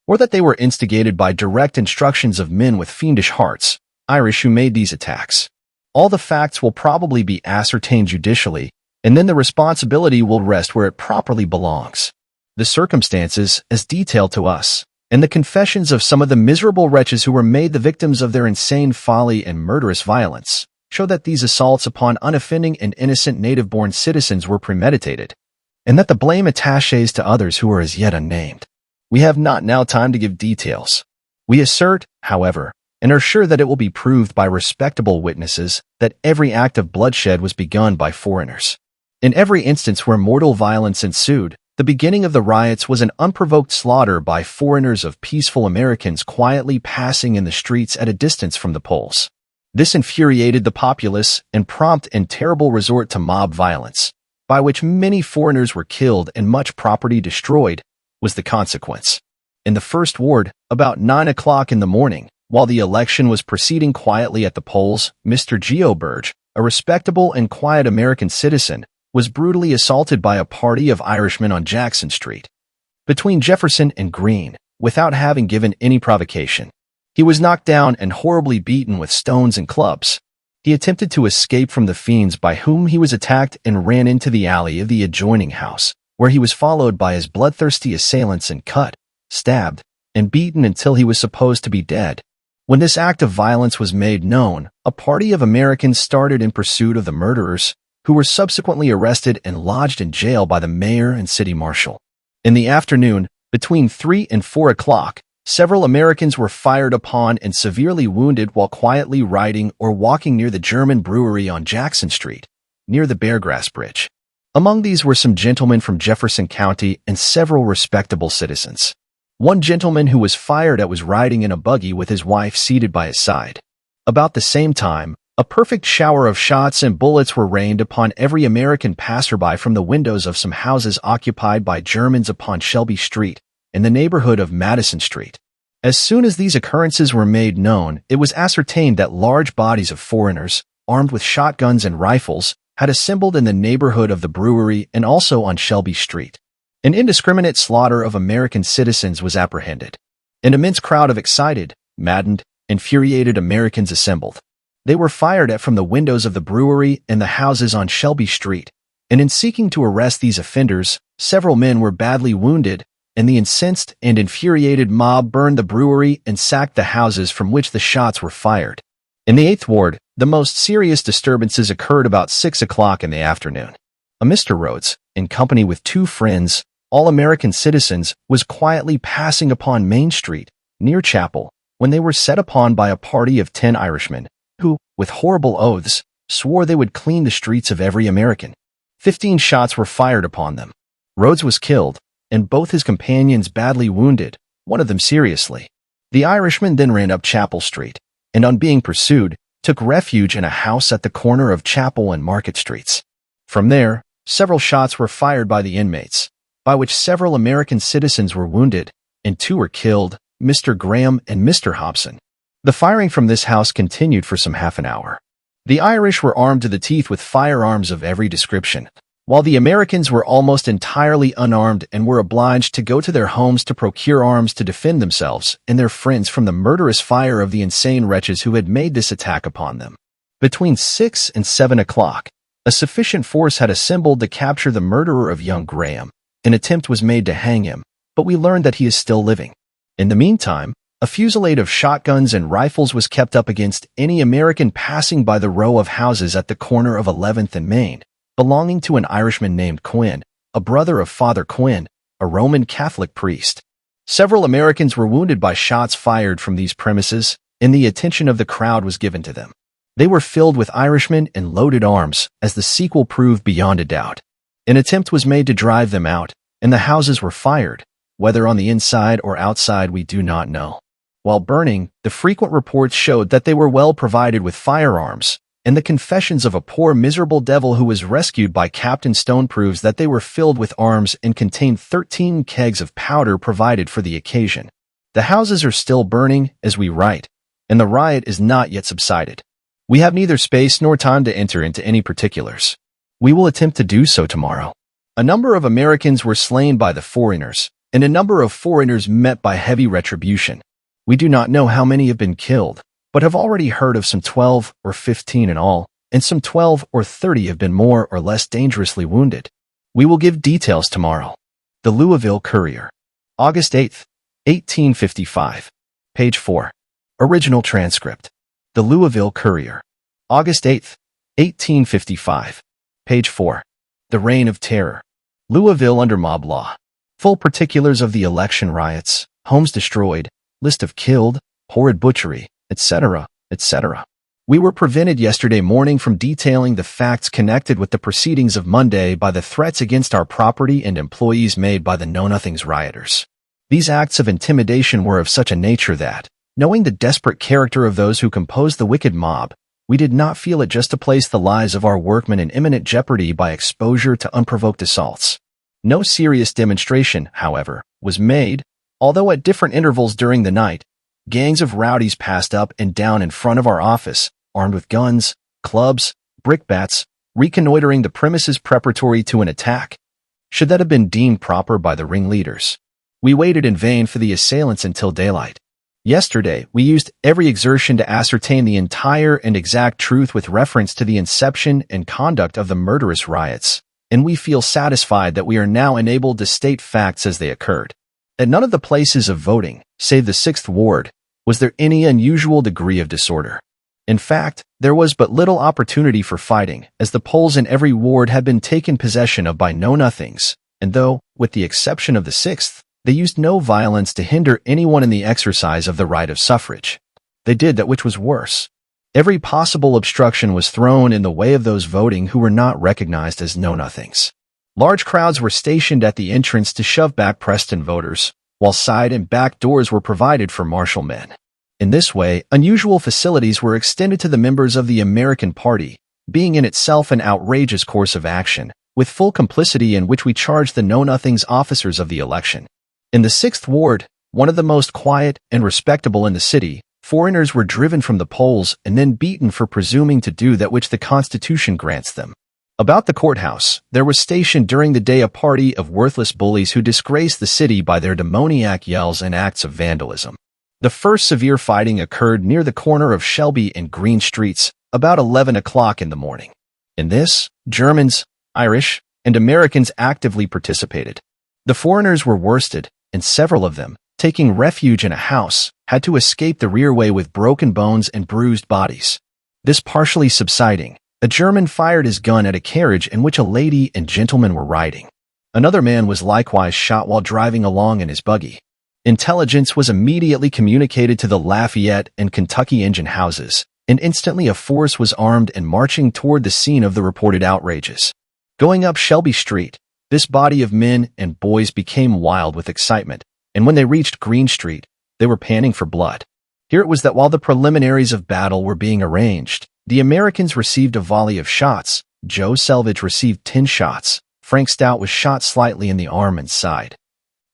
or that they were instigated by direct instructions of men with fiendish hearts, Irish, who made these attacks. All the facts will probably be ascertained judicially, and then the responsibility will rest where it properly belongs. The circumstances, as detailed to us, and the confessions of some of the miserable wretches who were made the victims of their insane folly and murderous violence, show that these assaults upon unoffending and innocent native-born citizens were premeditated, and that the blame attaches to others who are as yet unnamed. We have not now time to give details. We assert, however, and are sure that it will be proved by respectable witnesses, that every act of bloodshed was begun by foreigners. In every instance where mortal violence ensued, the beginning of the riots was an unprovoked slaughter by foreigners of peaceful Americans quietly passing in the streets at a distance from the polls. This infuriated the populace, and prompt and terrible resort to mob violence, by which many foreigners were killed and much property destroyed, was the consequence. In the 1st ward, about 9 o'clock in the morning, while the election was proceeding quietly at the polls, Mr. Geo Burge, a respectable and quiet American citizen, was brutally assaulted by a party of Irishmen on Jackson Street, between Jefferson and Green, without having given any provocation. He was knocked down and horribly beaten with stones and clubs. He attempted to escape from the fiends by whom he was attacked and ran into the alley of the adjoining house, where he was followed by his bloodthirsty assailants and cut, stabbed, and beaten until he was supposed to be dead. When this act of violence was made known, a party of Americans started in pursuit of the murderers, who were subsequently arrested and lodged in jail by the mayor and city marshal. In the afternoon, between 3 and 4 o'clock, several Americans were fired upon and severely wounded while quietly riding or walking near the German brewery on Jackson Street, near the Beargrass Bridge. Among these were some gentlemen from Jefferson County and several respectable citizens. One gentleman who was fired at was riding in a buggy with his wife seated by his side. About the same time, a perfect shower of shots and bullets were rained upon every American passerby from the windows of some houses occupied by Germans upon Shelby Street, in the neighborhood of Madison Street. As soon as these occurrences were made known, it was ascertained that large bodies of foreigners, armed with shotguns and rifles, had assembled in the neighborhood of the brewery and also on Shelby Street. An indiscriminate slaughter of American citizens was apprehended. An immense crowd of excited, maddened, infuriated Americans assembled. They were fired at from the windows of the brewery and the houses on Shelby Street, and in seeking to arrest these offenders, several men were badly wounded, and the incensed and infuriated mob burned the brewery and sacked the houses from which the shots were fired. In the 8th Ward, the most serious disturbances occurred about 6 o'clock in the afternoon. A Mr. Rhodes, in company with 2 friends, all American citizens, was quietly passing upon Main Street, near Chapel, when they were set upon by a party of 10 Irishmen, who, with horrible oaths, swore they would clean the streets of every American. 15 shots were fired upon them. Rhodes was killed, and both his companions badly wounded, one of them seriously. The Irishmen then ran up Chapel Street, and on being pursued, took refuge in a house at the corner of Chapel and Market Streets. From there, several shots were fired by the inmates, by which several American citizens were wounded, and 2 were killed, Mr. Graham and Mr. Hobson. The firing from this house continued for some half an hour. The Irish were armed to the teeth with firearms of every description, while the Americans were almost entirely unarmed and were obliged to go to their homes to procure arms to defend themselves and their friends from the murderous fire of the insane wretches who had made this attack upon them. Between 6 and 7 o'clock, a sufficient force had assembled to capture the murderer of young Graham. An attempt was made to hang him, but we learned that he is still living. In the meantime, a fusillade of shotguns and rifles was kept up against any American passing by the row of houses at the corner of 11th and Main, belonging to an Irishman named Quinn, a brother of Father Quinn, a Roman Catholic priest. Several Americans were wounded by shots fired from these premises, and the attention of the crowd was given to them. They were filled with Irishmen and loaded arms, as the sequel proved beyond a doubt. An attempt was made to drive them out, and the houses were fired. Whether on the inside or outside we do not know. While burning, the frequent reports showed that they were well provided with firearms, and the confessions of a poor miserable devil who was rescued by Captain Stone proves that they were filled with arms and contained 13 kegs of powder provided for the occasion. The houses are still burning as we write, and the riot is not yet subsided. We have neither space nor time to enter into any particulars. We will attempt to do so tomorrow. A number of Americans were slain by the foreigners, and a number of foreigners met by heavy retribution. We do not know how many have been killed, but have already heard of some 12 or 15 in all, and some 12 or 30 have been more or less dangerously wounded. We will give details tomorrow. The Louisville Courier. August 8, 1855. Page 4. Original transcript. The Louisville Courier. August 8, 1855. Page 4. The Reign of Terror. Louisville under mob law. Full particulars of the election riots, homes destroyed, list of killed, horrid butchery, etc., etc. We were prevented yesterday morning from detailing the facts connected with the proceedings of Monday by the threats against our property and employees made by the Know-Nothings rioters. These acts of intimidation were of such a nature that, knowing the desperate character of those who composed the wicked mob, we did not feel it just to place the lives of our workmen in imminent jeopardy by exposure to unprovoked assaults. No serious demonstration, however, was made, although at different intervals during the night, gangs of rowdies passed up and down in front of our office, armed with guns, clubs, brickbats, reconnoitering the premises preparatory to an attack. Should that have been deemed proper by the ringleaders? We waited in vain for the assailants until daylight. Yesterday, we used every exertion to ascertain the entire and exact truth with reference to the inception and conduct of the murderous riots, and we feel satisfied that we are now enabled to state facts as they occurred. At none of the places of voting, save the 6th Ward, was there any unusual degree of disorder. In fact, there was but little opportunity for fighting, as the polls in every ward had been taken possession of by Know-Nothings, and though, with the exception of the 6th, they used no violence to hinder anyone in the exercise of the right of suffrage, they did that which was worse. Every possible obstruction was thrown in the way of those voting who were not recognized as know-nothings. Large crowds were stationed at the entrance to shove back Preston voters, while side and back doors were provided for marshal men. In this way, unusual facilities were extended to the members of the American Party, being in itself an outrageous course of action, with full complicity in which we charged the know-nothings officers of the election. In the 6th Ward, one of the most quiet and respectable in the city, foreigners were driven from the polls and then beaten for presuming to do that which the Constitution grants them. About the courthouse, there was stationed during the day a party of worthless bullies who disgraced the city by their demoniac yells and acts of vandalism. The first severe fighting occurred near the corner of Shelby and Green Streets, about 11 o'clock in the morning. In this, Germans, Irish, and Americans actively participated. The foreigners were worsted, and several of them, taking refuge in a house, had to escape the rearway with broken bones and bruised bodies. This partially subsiding, a German fired his gun at a carriage in which a lady and gentleman were riding. Another man was likewise shot while driving along in his buggy. Intelligence was immediately communicated to the Lafayette and Kentucky engine houses, and instantly a force was armed and marching toward the scene of the reported outrages. Going up Shelby Street, this body of men and boys became wild with excitement, and when they reached Green Street, they were panting for blood. Here it was that while the preliminaries of battle were being arranged, the Americans received a volley of shots. Joe Selvage received 10 shots. Frank Stout was shot slightly in the arm and side.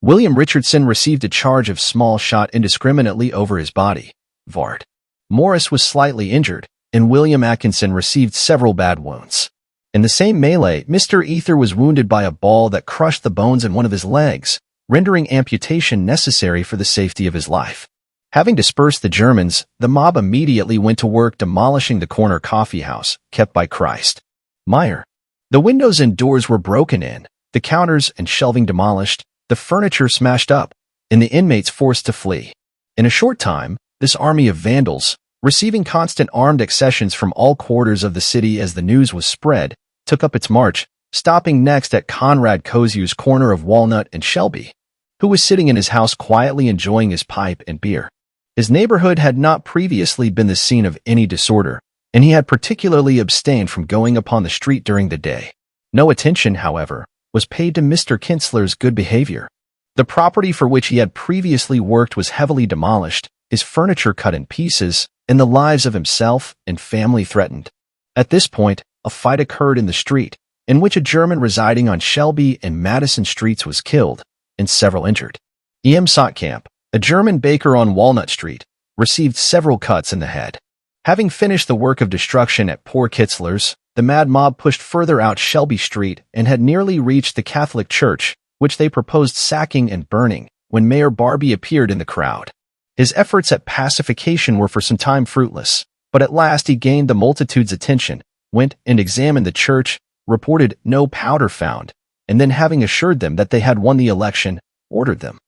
William Richardson received a charge of small shot indiscriminately over his body. Vard Morris was slightly injured, and William Atkinson received several bad wounds. In the same melee, Mr. Ether was wounded by a ball that crushed the bones in one of his legs, rendering amputation necessary for the safety of his life. Having dispersed the Germans, the mob immediately went to work demolishing the corner coffee house, kept by Christ Meyer. The windows and doors were broken in, the counters and shelving demolished, the furniture smashed up, and the inmates forced to flee. In a short time, this army of vandals, receiving constant armed accessions from all quarters of the city as the news was spread, took up its march, stopping next at Conrad Koziu's corner of Walnut and Shelby, who was sitting in his house quietly enjoying his pipe and beer. His neighborhood had not previously been the scene of any disorder, and he had particularly abstained from going upon the street during the day. No attention, however, was paid to Mr. Kinsler's good behavior. The property for which he had previously worked was heavily demolished, his furniture cut in pieces, and the lives of himself and family threatened. At this point, a fight occurred in the street, in which a German residing on Shelby and Madison Streets was killed, and several injured. E.M. Sotkamp, a German baker on Walnut Street, received several cuts in the head. Having finished the work of destruction at poor Kitzler's, the mad mob pushed further out Shelby Street and had nearly reached the Catholic Church, which they proposed sacking and burning, when Mayor Barbie appeared in the crowd. His efforts at pacification were for some time fruitless, but at last he gained the multitude's attention, went and examined the church, reported no powder found, and then having assured them that they had won the election, ordered them,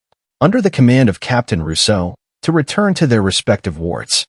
under the command of Captain Rousseau, to return to their respective wards.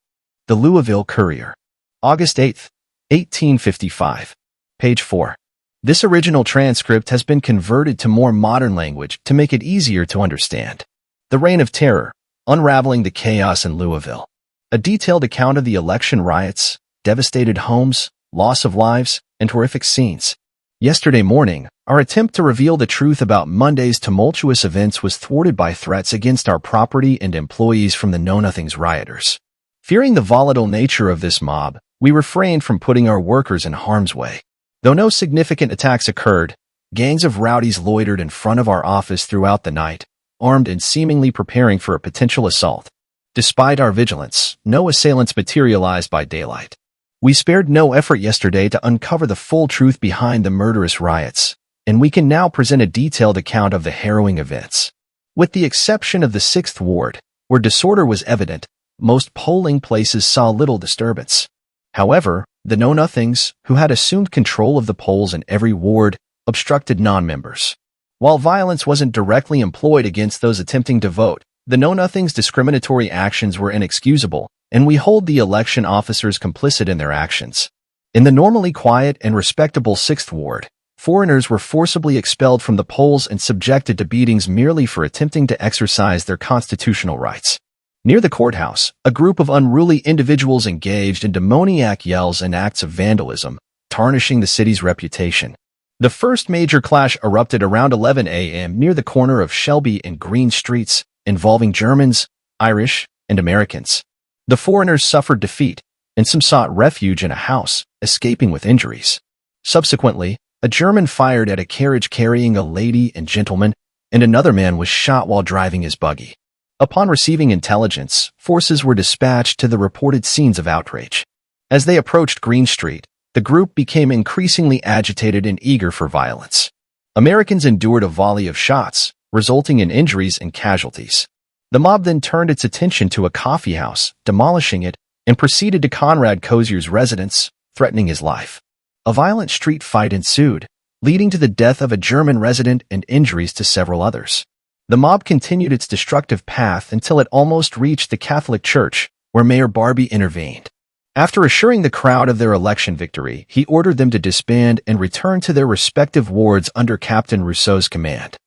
The Louisville Courier, August 8, 1855. Page 4. This original transcript has been converted to more modern language to make it easier to understand. The Reign of Terror, unraveling the chaos in Louisville. A detailed account of the election riots, devastated homes, loss of lives, and horrific scenes. Yesterday morning, our attempt to reveal the truth about Monday's tumultuous events was thwarted by threats against our property and employees from the Know-Nothings rioters. Fearing the volatile nature of this mob, we refrained from putting our workers in harm's way. Though no significant attacks occurred, gangs of rowdies loitered in front of our office throughout the night, armed and seemingly preparing for a potential assault. Despite our vigilance, no assailants materialized by daylight. We spared no effort yesterday to uncover the full truth behind the murderous riots, and we can now present a detailed account of the harrowing events. With the exception of the 6th Ward, where disorder was evident, most polling places saw little disturbance. However, the Know-Nothings, who had assumed control of the polls in every ward, obstructed non-members. While violence wasn't directly employed against those attempting to vote, the Know-Nothings' discriminatory actions were inexcusable, and we hold the election officers complicit in their actions. In the normally quiet and respectable 6th Ward, Foreigners were forcibly expelled from the polls and subjected to beatings merely for attempting to exercise their constitutional rights. Near the courthouse, a group of unruly individuals engaged in demoniac yells and acts of vandalism, tarnishing the city's reputation. The first major clash erupted around 11 a.m. near the corner of Shelby and Green Streets, involving Germans, Irish, and Americans. The foreigners suffered defeat, and some sought refuge in a house, escaping with injuries. Subsequently, a German fired at a carriage carrying a lady and gentleman, and another man was shot while driving his buggy. Upon receiving intelligence, forces were dispatched to the reported scenes of outrage. As they approached Green Street, the group became increasingly agitated and eager for violence. Americans endured a volley of shots, resulting in injuries and casualties. The mob then turned its attention to a coffee house, demolishing it, and proceeded to Conrad Cozier's residence, threatening his life. A violent street fight ensued, leading to the death of a German resident and injuries to several others. The mob continued its destructive path until it almost reached the Catholic Church, where Mayor Barbie intervened. After assuring the crowd of their election victory, he ordered them to disband and return to their respective wards under Captain Rousseau's command.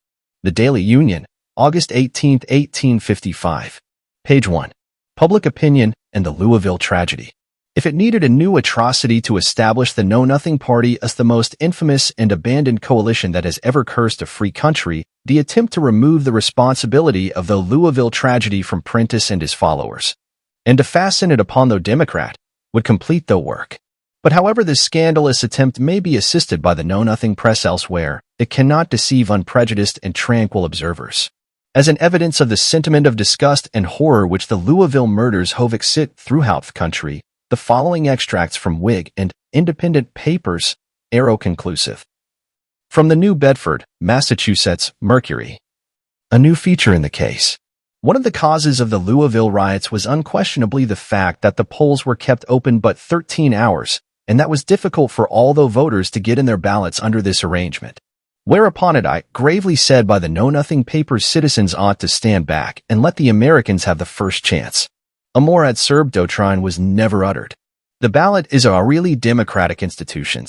The Daily Union, August 18, 1855. Page 1. Public Opinion and the Louisville Tragedy. If it needed a new atrocity to establish the Know-Nothing Party as the most infamous and abandoned coalition that has ever cursed a free country, the attempt to remove the responsibility of the Louisville tragedy from Prentiss and his followers, and to fasten it upon the Democrat, would complete the work. But however this scandalous attempt may be assisted by the Know-Nothing press elsewhere, it cannot deceive unprejudiced and tranquil observers. As an evidence of the sentiment of disgust and horror which the Louisville murders have excited throughout the country, the following extracts from Whig and Independent papers are conclusive. From the New Bedford, Massachusetts, Mercury. A new feature in the case. One of the causes of the Louisville riots was unquestionably the fact that the polls were kept open but 13 hours, and that was difficult for all the voters to get in their ballots under this arrangement. Whereupon it gravely said by the Know-Nothing papers citizens ought to stand back and let the Americans have the first chance. A more absurd doctrine was never uttered. The ballot is a really democratic institution.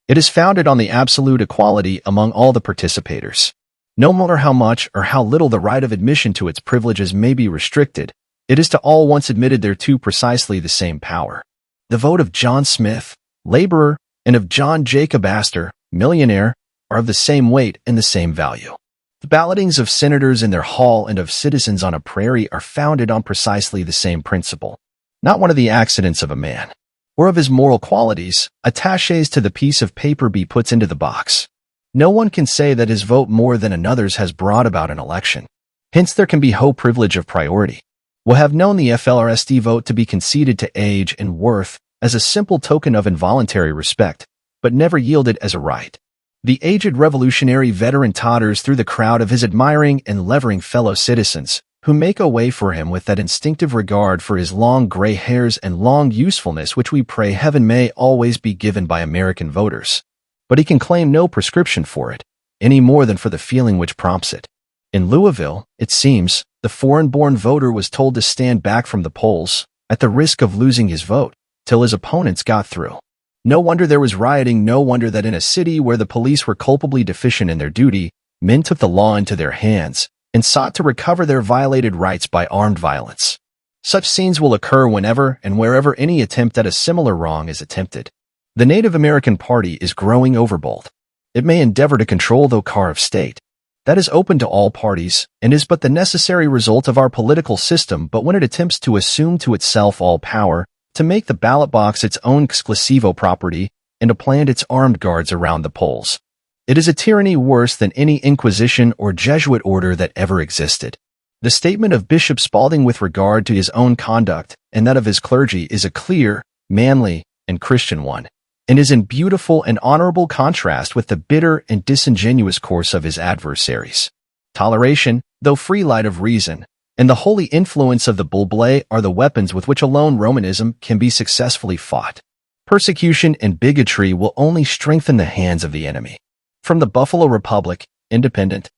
It is founded on the absolute equality among all the participators. No matter how much or how little the right of admission to its privileges may be restricted, it is to all once admitted thereto precisely the same power. The vote of John Smith, laborer, and of John Jacob Astor, millionaire, are of the same weight and the same value. The ballotings of senators in their hall and of citizens on a prairie are founded on precisely the same principle. Not one of the accidents of a man, or of his moral qualities, attaches to the piece of paper be puts into the box. No one can say that his vote more than another's has brought about an election. Hence there can be no privilege of priority. We'll have known the FLRSD vote to be conceded to age and worth as a simple token of involuntary respect, but never yielded as a right. The aged revolutionary veteran totters through the crowd of his admiring and levering fellow citizens, who make a way for him with that instinctive regard for his long gray hairs and long usefulness which we pray heaven may always be given by American voters. But he can claim no prescription for it, any more than for the feeling which prompts it. In Louisville, it seems, the foreign-born voter was told to stand back from the polls, at the risk of losing his vote, till his opponents got through. No wonder there was rioting, no wonder that in a city where the police were culpably deficient in their duty, men took the law into their hands and sought to recover their violated rights by armed violence. Such scenes will occur whenever and wherever any attempt at a similar wrong is attempted. The Native American Party is growing overbold. It may endeavor to control the car of state. That is open to all parties and is but the necessary result of our political system, but when it attempts to assume to itself all power, to make the ballot box its own exclusivo property, and to plant its armed guards around the polls, it is a tyranny worse than any Inquisition or Jesuit order that ever existed. The statement of Bishop Spalding with regard to his own conduct and that of his clergy is a clear, manly, and Christian one, and is in beautiful and honorable contrast with the bitter and disingenuous course of his adversaries. Toleration, though free light of reason, and the holy influence of the Bulble are the weapons with which alone Romanism can be successfully fought. Persecution and bigotry will only strengthen the hands of the enemy. From the Buffalo Republic, Independent.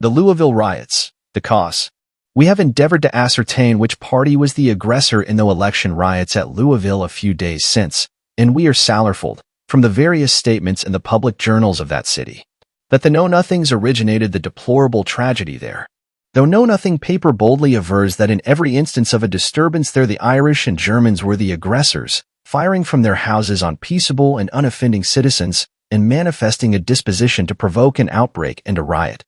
The Louisville riots, the cause. We have endeavored to ascertain which party was the aggressor in the election riots at Louisville a few days since, and we are sorrowful from the various statements in the public journals of that city, that the Know-Nothings originated the deplorable tragedy there. Though Know-Nothing paper boldly avers that in every instance of a disturbance there the Irish and Germans were the aggressors, firing from their houses on peaceable and unoffending citizens and manifesting a disposition to provoke an outbreak and a riot.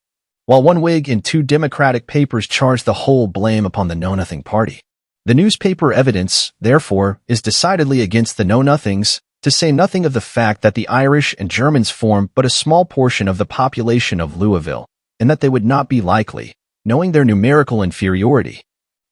While one Whig and two Democratic papers charged the whole blame upon the Know-Nothing party. The newspaper evidence, therefore, is decidedly against the Know-Nothings, to say nothing of the fact that the Irish and Germans form but a small portion of the population of Louisville, and that they would not be likely, knowing their numerical inferiority,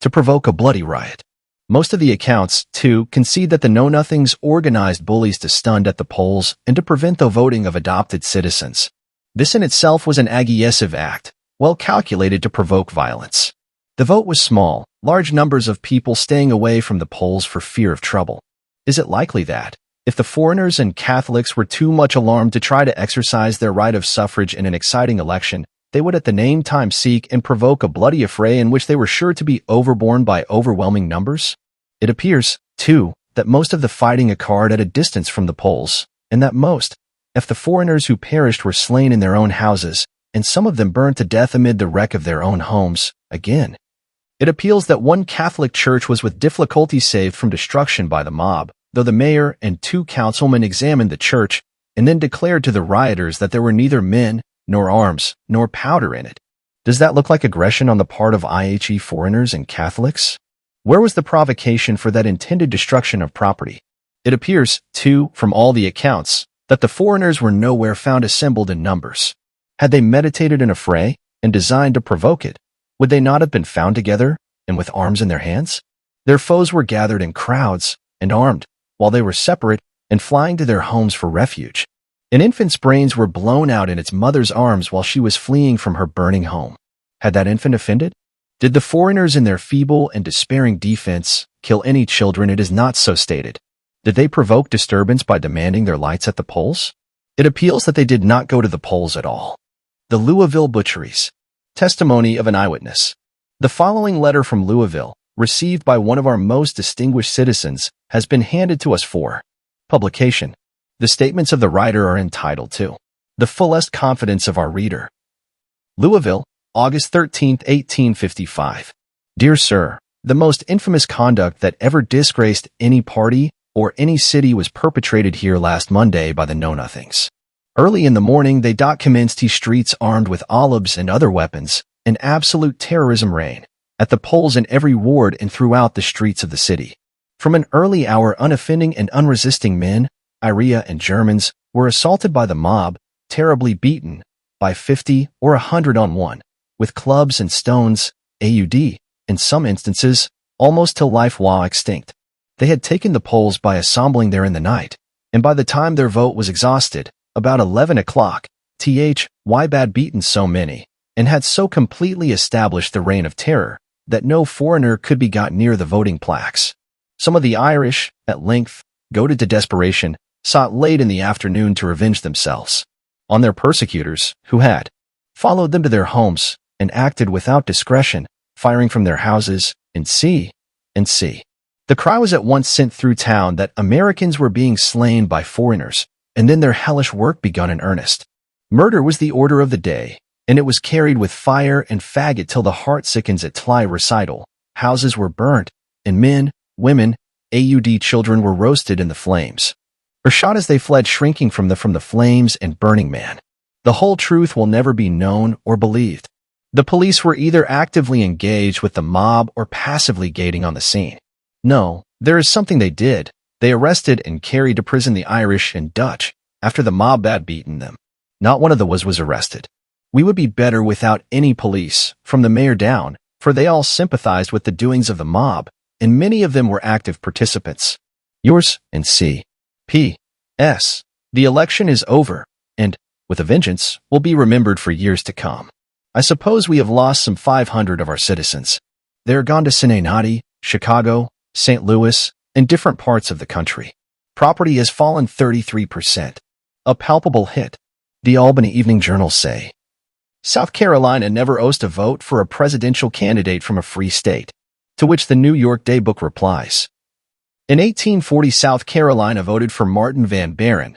to provoke a bloody riot. Most of the accounts, too, concede that the Know-Nothings organized bullies to stand at the polls and to prevent the voting of adopted citizens. This in itself was an aggressive act, well calculated to provoke violence. The vote was small, large numbers of people staying away from the polls for fear of trouble. Is it likely that, if the foreigners and Catholics were too much alarmed to try to exercise their right of suffrage in an exciting election, they would at the same time seek and provoke a bloody affray in which they were sure to be overborne by overwhelming numbers? It appears, too, that most of the fighting occurred at a distance from the polls, and that most, if the foreigners who perished were slain in their own houses, and some of them burned to death amid the wreck of their own homes, again. It appeals that one Catholic church was with difficulty saved from destruction by the mob, though the mayor and two councilmen examined the church and then declared to the rioters that there were neither men, nor arms, nor powder in it. Does that look like aggression on the part of IHE foreigners and Catholics? Where was the provocation for that intended destruction of property? It appears, too, from all the accounts, that the foreigners were nowhere found assembled in numbers. Had they meditated an affray and designed to provoke it, would they not have been found together and with arms in their hands? Their foes were gathered in crowds and armed, while they were separate and flying to their homes for refuge. An infant's brains were blown out in its mother's arms while she was fleeing from her burning home. Had that infant offended? Did the foreigners in their feeble and despairing defense kill any children? It is not so stated. Did they provoke disturbance by demanding their lights at the polls? It appeals that they did not go to the polls at all. The Louisville Butcheries. Testimony of an eyewitness. The following letter from Louisville, received by one of our most distinguished citizens, has been handed to us for publication. The statements of the writer are entitled to the fullest confidence of our reader. Louisville, August 13, 1855. Dear Sir, the most infamous conduct that ever disgraced any party or any city was perpetrated here last Monday by the Know-Nothings. Early in the morning they commenced the streets armed with olives and other weapons, and absolute terrorism reigned at the polls in every ward and throughout the streets of the city. From an early hour unoffending and unresisting men, Irish and Germans, were assaulted by the mob, terribly beaten, by 50 or 100 on one, with clubs and stones, AUD, in some instances, almost till life was extinct. They had taken the polls by assembling there in the night, and by the time their vote was exhausted, about 11 o'clock, bad beaten so many, and had so completely established the reign of terror, that no foreigner could be got near the voting plaques. Some of the Irish, at length, goaded to desperation, sought late in the afternoon to revenge themselves on their persecutors, who had followed them to their homes, and acted without discretion, firing from their houses, and C. The cry was at once sent through town that Americans were being slain by foreigners, and then their hellish work begun in earnest. Murder was the order of the day, and it was carried with fire and faggot till the heart sickens at Tly recital. Houses were burnt, and men, women, AUD children were roasted in the flames, or shot as they fled shrinking from the flames and burning man. The whole truth will never be known or believed. The police were either actively engaged with the mob or passively gating on the scene. No, there is something they did. They arrested and carried to prison the Irish and Dutch after the mob had beaten them. Not one of them was arrested. We would be better without any police, from the mayor down, for they all sympathized with the doings of the mob, and many of them were active participants. Yours, and C. P. S. The election is over, and, with a vengeance, will be remembered for years to come. I suppose we have lost some 500 of our citizens. They are gone to Cincinnati, Chicago, St. Louis, and different parts of the country. Property has fallen 33%. A palpable hit. The Albany Evening Journal say. South Carolina never owed a vote for a presidential candidate from a free state, to which the New York Daybook replies. In 1840, South Carolina voted for Martin Van Buren,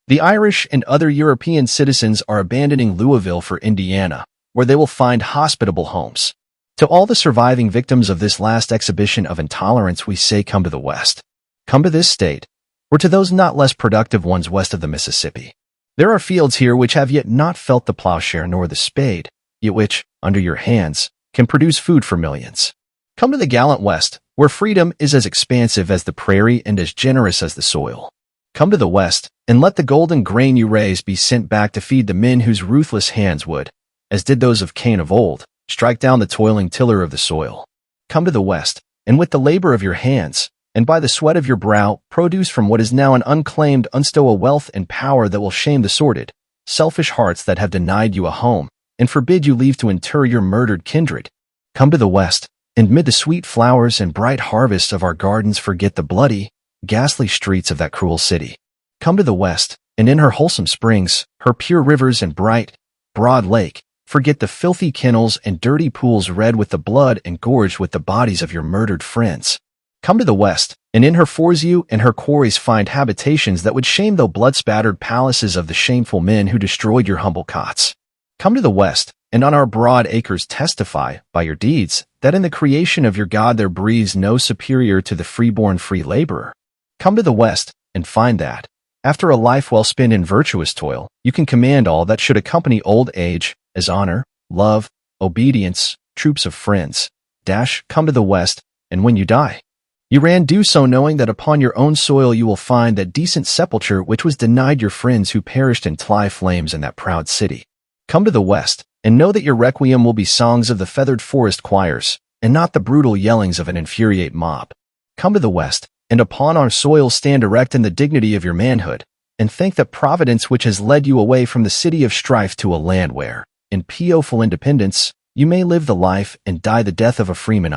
The Irish and other European citizens are abandoning Louisville for Indiana, where they will find hospitable homes. To all the surviving victims of this last exhibition of intolerance, we say, come to the West. Come to this state, or to those not less productive ones west of the Mississippi. There are fields here which have yet not felt the plowshare nor the spade, yet which, under your hands, can produce food for millions. Come to the gallant West, where freedom is as expansive as the prairie and as generous as the soil. Come to the West, and let the golden grain you raise be sent back to feed the men whose ruthless hands would, as did those of Cain of old, strike down the toiling tiller of the soil. Come to the West, and with the labor of your hands, and by the sweat of your brow, produce from what is now an unclaimed unstow a wealth and power that will shame the sordid, selfish hearts that have denied you a home, and forbid you leave to inter your murdered kindred. Come to the West, and mid the sweet flowers and bright harvests of our gardens forget the bloody, ghastly streets of that cruel city. Come to the West, and in her wholesome springs, her pure rivers and bright, broad lake, forget the filthy kennels and dirty pools red with the blood and gorged with the bodies of your murdered friends. Come to the West, and in her fords you and her quarries find habitations that would shame the blood-spattered palaces of the shameful men who destroyed your humble cots. Come to the West, and on our broad acres testify, by your deeds, that in the creation of your God there breathes no superior to the freeborn free laborer. Come to the West, and find that, after a life well spent in virtuous toil, you can command all that should accompany old age, as honor, love, obedience, troops of friends. Come to the West, and when you die, do so knowing that upon your own soil you will find that decent sepulture which was denied your friends who perished in Tly flames in that proud city. Come to the West, and know that your requiem will be songs of the feathered forest choirs, and not the brutal yellings of an infuriate mob. Come to the West, and upon our soil stand erect in the dignity of your manhood, and thank the Providence which has led you away from the city of strife to a land where, in peaceful independence, you may live the life and die the death of a freeman.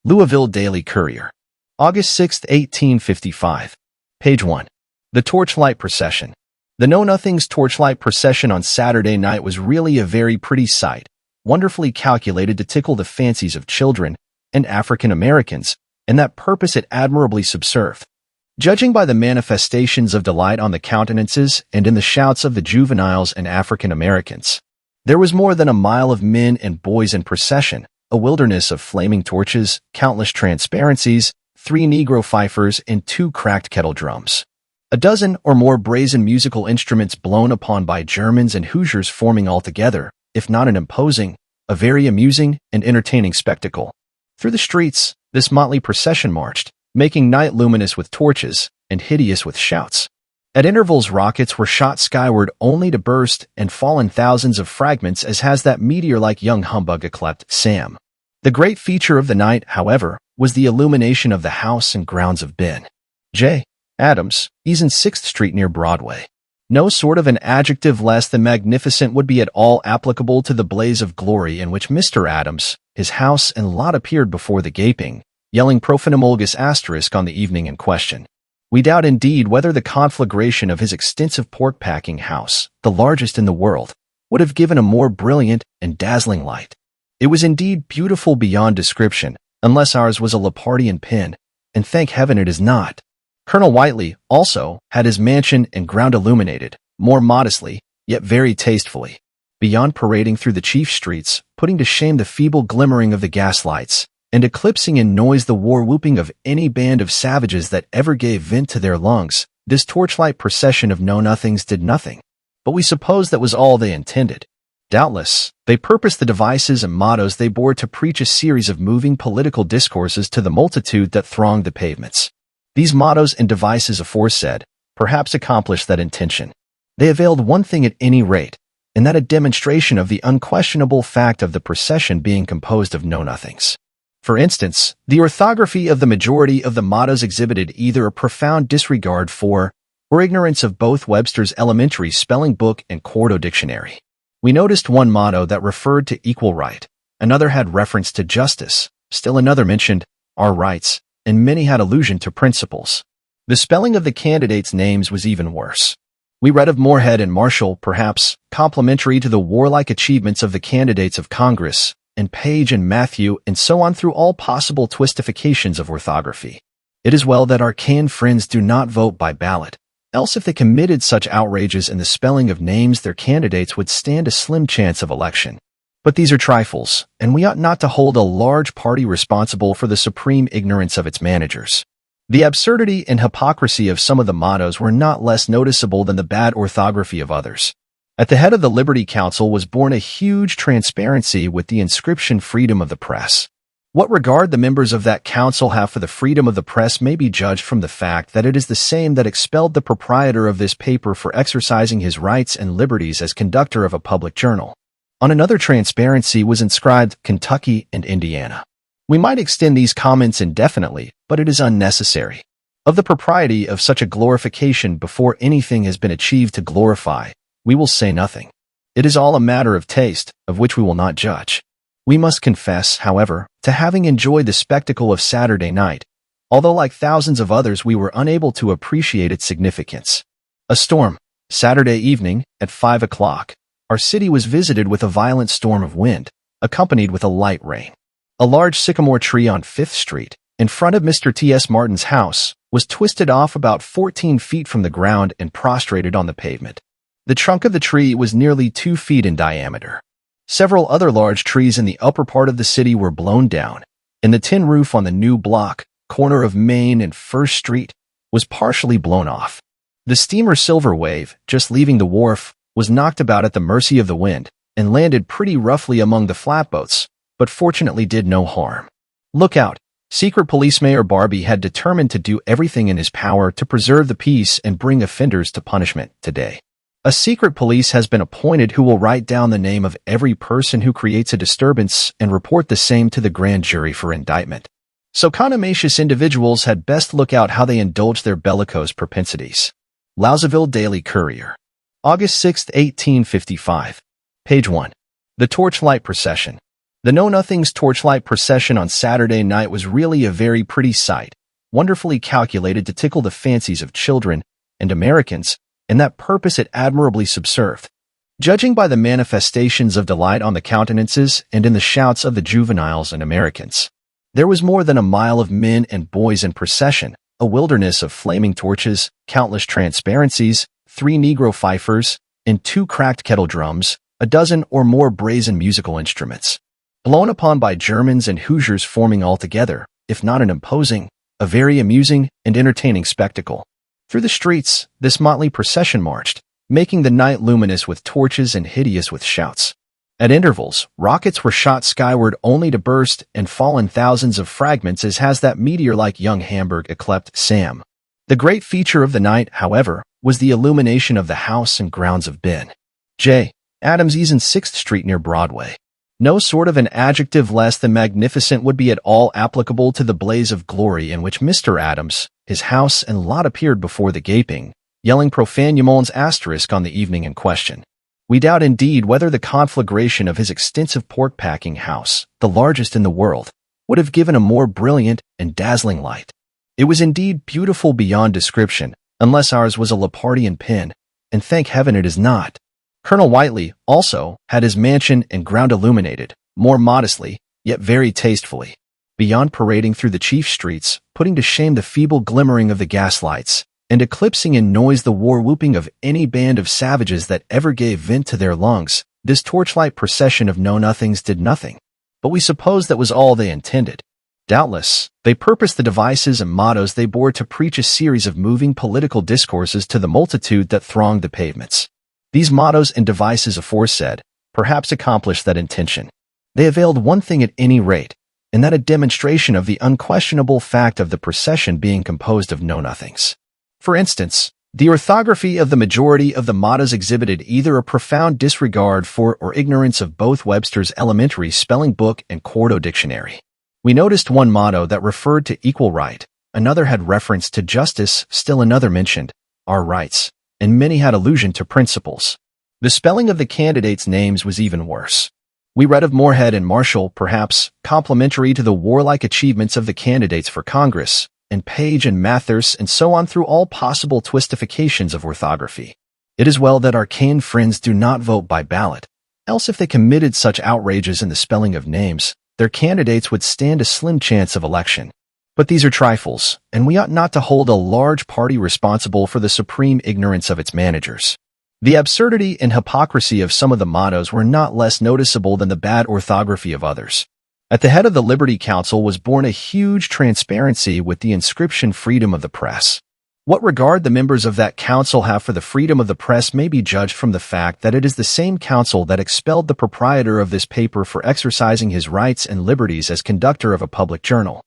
Louisville Daily Courier. August 6, 1855. Page 1. The Torchlight Procession. The Know-Nothings Torchlight Procession on Saturday night was really a very pretty sight, wonderfully calculated to tickle the fancies of children and African Americans, and that purpose it admirably subserved. Judging by the manifestations of delight on the countenances and in the shouts of the juveniles and African Americans, there was more than a mile of men and boys in procession, a wilderness of flaming torches, countless transparencies, 3 Negro fifers, and 2 cracked kettle drums. A dozen or more brazen musical instruments blown upon by Germans and Hoosiers forming altogether, if not an imposing, a very amusing and entertaining spectacle. Through the streets, this motley procession marched, making night luminous with torches and hideous with shouts. At intervals rockets were shot skyward only to burst and fall in thousands of fragments as has that meteor-like young humbug yclept Sam. The great feature of the night, however, was the illumination of the house and grounds of Ben J. Adams, east in 6th Street near Broadway. No sort of an adjective less than magnificent would be at all applicable to the blaze of glory in which Mr. Adams, his house and lot appeared before the gaping, yelling profanimulgus asterisk on the evening in question. We doubt indeed whether the conflagration of his extensive pork-packing house, the largest in the world, would have given a more brilliant and dazzling light. It was indeed beautiful beyond description, unless ours was a Lepardian pen, and thank heaven it is not. Colonel Whiteley, also, had his mansion and ground illuminated, more modestly, yet very tastefully. Beyond parading through the chief streets, putting to shame the feeble glimmering of the gaslights, and eclipsing in noise the war-whooping of any band of savages that ever gave vent to their lungs, this torchlight procession of know-nothings did nothing. But we suppose that was all they intended. Doubtless, they purposed the devices and mottos they bore to preach a series of moving political discourses to the multitude that thronged the pavements. These mottos and devices aforesaid perhaps accomplished that intention. They availed one thing at any rate, and that a demonstration of the unquestionable fact of the procession being composed of know-nothings. For instance, the orthography of the majority of the mottos exhibited either a profound disregard for or ignorance of both Webster's Elementary Spelling Book and Quarto Dictionary. We noticed one motto that referred to equal right, another had reference to justice, still another mentioned our rights, and many had allusion to principles. The spelling of the candidates' names was even worse. We read of Moorhead and Marshall, perhaps, complimentary to the warlike achievements of the candidates of Congress, and Page and Matthew, and so on through all possible twistifications of orthography. It is well that our canned friends do not vote by ballot, else if they committed such outrages in the spelling of names, their candidates would stand a slim chance of election. But these are trifles, and we ought not to hold a large party responsible for the supreme ignorance of its managers. The absurdity and hypocrisy of some of the mottos were not less noticeable than the bad orthography of others. At the head of the Liberty Council was borne a huge transparency with the inscription "Freedom of the Press." What regard the members of that council have for the freedom of the press may be judged from the fact that it is the same that expelled the proprietor of this paper for exercising his rights and liberties as conductor of a public journal. On another transparency was inscribed "Kentucky and Indiana." We might extend these comments indefinitely, but it is unnecessary. Of the propriety of such a glorification before anything has been achieved to glorify, we will say nothing. It is all a matter of taste, of which we will not judge. We must confess, however, to having enjoyed the spectacle of Saturday night, although like thousands of others we were unable to appreciate its significance. A storm. Saturday evening, at 5 o'clock, our city was visited with a violent storm of wind, accompanied with a light rain. A large sycamore tree on 5th Street, in front of Mr. T.S. Martin's house, was twisted off about 14 feet from the ground and prostrated on the pavement. The trunk of the tree was nearly 2 feet in diameter. Several other large trees in the upper part of the city were blown down, and the tin roof on the new block, corner of Main and 1st Street, was partially blown off. The steamer Silver Wave, just leaving the wharf, was knocked about at the mercy of the wind and landed pretty roughly among the flatboats, but fortunately did no harm. Look out! Secret Police Mayor Barbie had determined to do everything in his power to preserve the peace and bring offenders to punishment today. A secret police has been appointed who will write down the name of every person who creates a disturbance and report the same to the grand jury for indictment. So contumacious individuals had best look out how they indulge their bellicose propensities. Lousaville Daily Courier. August 6, 1855. Page 1. The Torchlight Procession. The Know-Nothings Torchlight Procession on Saturday night was really a very pretty sight, wonderfully calculated to tickle the fancies of children and Americans, and that purpose it admirably subserved. Judging by the manifestations of delight on the countenances and in the shouts of the juveniles and Americans, there was more than a mile of men and boys in procession, a wilderness of flaming torches, countless transparencies, 3 Negro fifers, and 2 cracked kettle drums, a dozen or more brazen musical instruments, blown upon by Germans and Hoosiers, forming altogether, if not an imposing, a very amusing and entertaining spectacle. Through the streets, this motley procession marched, making the night luminous with torches and hideous with shouts. At intervals, rockets were shot skyward only to burst and fall in thousands of fragments, as has that meteor-like young Hamburg yclept Sam. The great feature of the night, however, was the illumination of the house and grounds of Ben J. Adams in 6th Street near Broadway. No sort of an adjective less than magnificent would be at all applicable to the blaze of glory in which Mr. Adams, his house and lot appeared before the gaping, yelling profanumons asterisk on the evening in question. We doubt indeed whether the conflagration of his extensive pork-packing house, the largest in the world, would have given a more brilliant and dazzling light. It was indeed beautiful beyond description, unless ours was a Lepardian pen, and thank heaven it is not. Colonel Whiteley, also, had his mansion and ground illuminated, more modestly, yet very tastefully. Beyond parading through the chief streets, putting to shame the feeble glimmering of the gaslights, and eclipsing in noise the war-whooping of any band of savages that ever gave vent to their lungs, this torchlight procession of know-nothings did nothing. But we suppose that was all they intended. Doubtless, they purposed the devices and mottos they bore to preach a series of moving political discourses to the multitude that thronged the pavements. These mottos and devices aforesaid perhaps accomplished that intention. They availed one thing at any rate, and that a demonstration of the unquestionable fact of the procession being composed of know-nothings. For instance, the orthography of the majority of the mottos exhibited either a profound disregard for or ignorance of both Webster's Elementary Spelling Book and Quarto Dictionary. We noticed one motto that referred to equal right, another had reference to justice, still another mentioned our rights, and many had allusion to principles. The spelling of the candidates' names was even worse. We read of Moorhead and Marshall, perhaps complimentary to the warlike achievements of the candidates for Congress, and Page and Mathers, and so on through all possible twistifications of orthography. It is well that our canned friends do not vote by ballot, else if they committed such outrages in the spelling of names, their candidates would stand a slim chance of election. But these are trifles, and we ought not to hold a large party responsible for the supreme ignorance of its managers. The absurdity and hypocrisy of some of the mottos were not less noticeable than the bad orthography of others. At the head of the Liberty Council was borne a huge transparency with the inscription "Freedom of the Press." What regard the members of that council have for the freedom of the press may be judged from the fact that it is the same council that expelled the proprietor of this paper for exercising his rights and liberties as conductor of a public journal.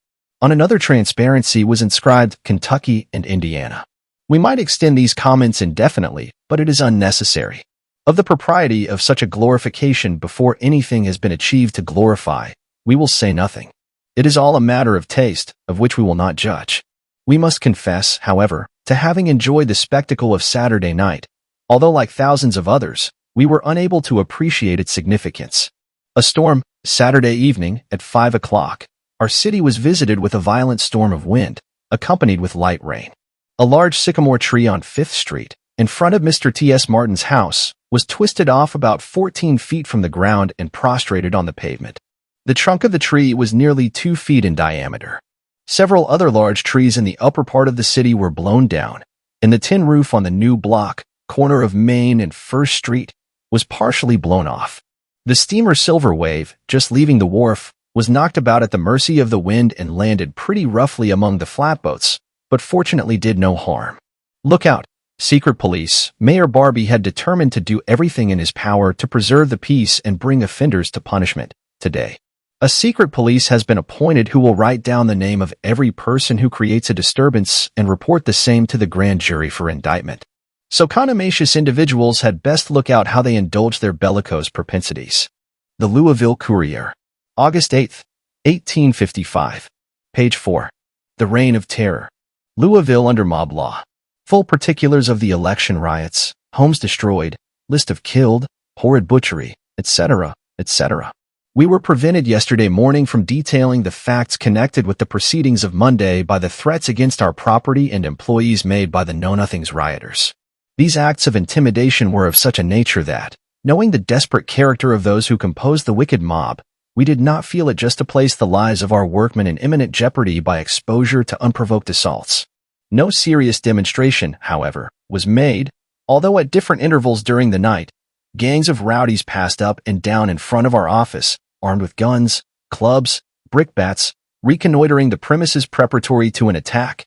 On another transparency was inscribed "Kentucky and Indiana." We might extend these comments indefinitely, but it is unnecessary. Of the propriety of such a glorification before anything has been achieved to glorify, we will say nothing. It is all a matter of taste, of which we will not judge. We must confess, however, to having enjoyed the spectacle of Saturday night, although like thousands of others, we were unable to appreciate its significance. A storm, Saturday evening, at 5 o'clock, our city was visited with a violent storm of wind, accompanied with light rain. A large sycamore tree on 5th Street, in front of Mr. T.S. Martin's house, was twisted off about 14 feet from the ground and prostrated on the pavement. The trunk of the tree was nearly 2 feet in diameter. Several other large trees in the upper part of the city were blown down, and the tin roof on the new block, corner of Main and 1st Street, was partially blown off. The steamer Silver Wave, just leaving the wharf, was knocked about at the mercy of the wind and landed pretty roughly among the flatboats, but fortunately did no harm. Look out! Secret police. Mayor Barbie had determined to do everything in his power to preserve the peace and bring offenders to punishment. Today, a secret police has been appointed who will write down the name of every person who creates a disturbance and report the same to the grand jury for indictment. So contumacious individuals had best look out how they indulge their bellicose propensities. The Louisville Courier, August 8, 1855. Page 4. The Reign of Terror. Louisville under mob law. Full particulars of the election riots, homes destroyed, list of killed, horrid butchery, etc., etc. We were prevented yesterday morning from detailing the facts connected with the proceedings of Monday by the threats against our property and employees made by the Know-Nothings rioters. These acts of intimidation were of such a nature that, knowing the desperate character of those who composed the wicked mob, we did not feel it just to place the lives of our workmen in imminent jeopardy by exposure to unprovoked assaults. No serious demonstration, however, was made, although at different intervals during the night, gangs of rowdies passed up and down in front of our office, armed with guns, clubs, brickbats, reconnoitering the premises preparatory to an attack.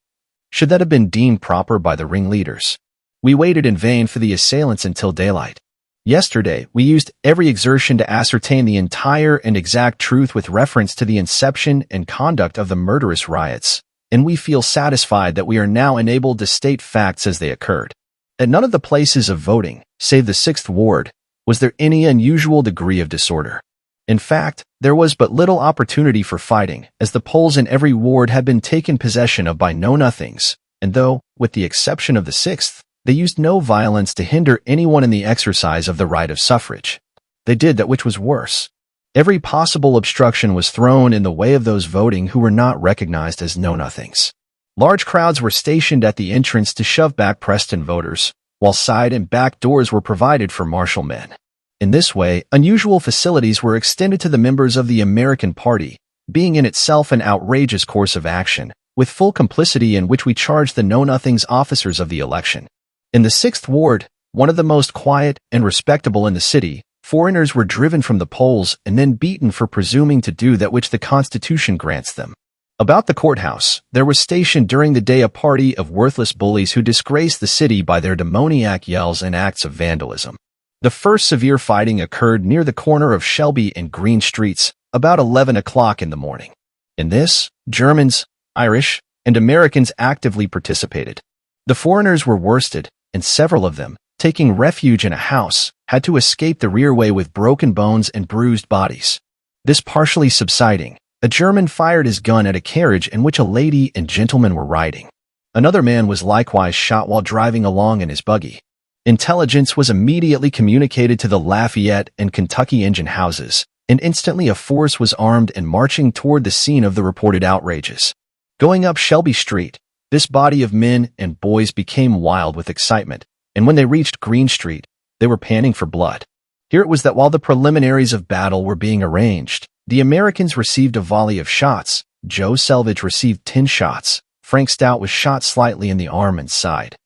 Should that have been deemed proper by the ringleaders? We waited in vain for the assailants until daylight. Yesterday, we used every exertion to ascertain the entire and exact truth with reference to the inception and conduct of the murderous riots, and we feel satisfied that we are now enabled to state facts as they occurred. At none of the places of voting, save the 6th Ward, was there any unusual degree of disorder. In fact, there was but little opportunity for fighting, as the polls in every ward had been taken possession of by Know-Nothings, and though, with the exception of the 6th, they used no violence to hinder anyone in the exercise of the right of suffrage, they did that which was worse. Every possible obstruction was thrown in the way of those voting who were not recognized as Know-Nothings. Large crowds were stationed at the entrance to shove back Preston voters, while side and back doors were provided for marshal men. In this way, unusual facilities were extended to the members of the American Party, being in itself an outrageous course of action, with full complicity in which we charged the Know-Nothings officers of the election. In the 6th Ward, one of the most quiet and respectable in the city, foreigners were driven from the polls and then beaten for presuming to do that which the Constitution grants them. About the courthouse, there was stationed during the day a party of worthless bullies who disgraced the city by their demoniac yells and acts of vandalism. The first severe fighting occurred near the corner of Shelby and Green Streets, about 11 o'clock in the morning. In this, Germans, Irish, and Americans actively participated. The foreigners were worsted, and several of them, taking refuge in a house, had to escape the rearway with broken bones and bruised bodies. This partially subsiding, a German fired his gun at a carriage in which a lady and gentleman were riding. Another man was likewise shot while driving along in his buggy. Intelligence was immediately communicated to the Lafayette and Kentucky engine houses, and instantly a force was armed and marching toward the scene of the reported outrages. Going up Shelby Street, this body of men and boys became wild with excitement, and when they reached Green Street, they were panting for blood. Here it was that while the preliminaries of battle were being arranged, the Americans received a volley of shots, Joe Selvage received 10 shots. Frank Stout was shot slightly in the arm and side.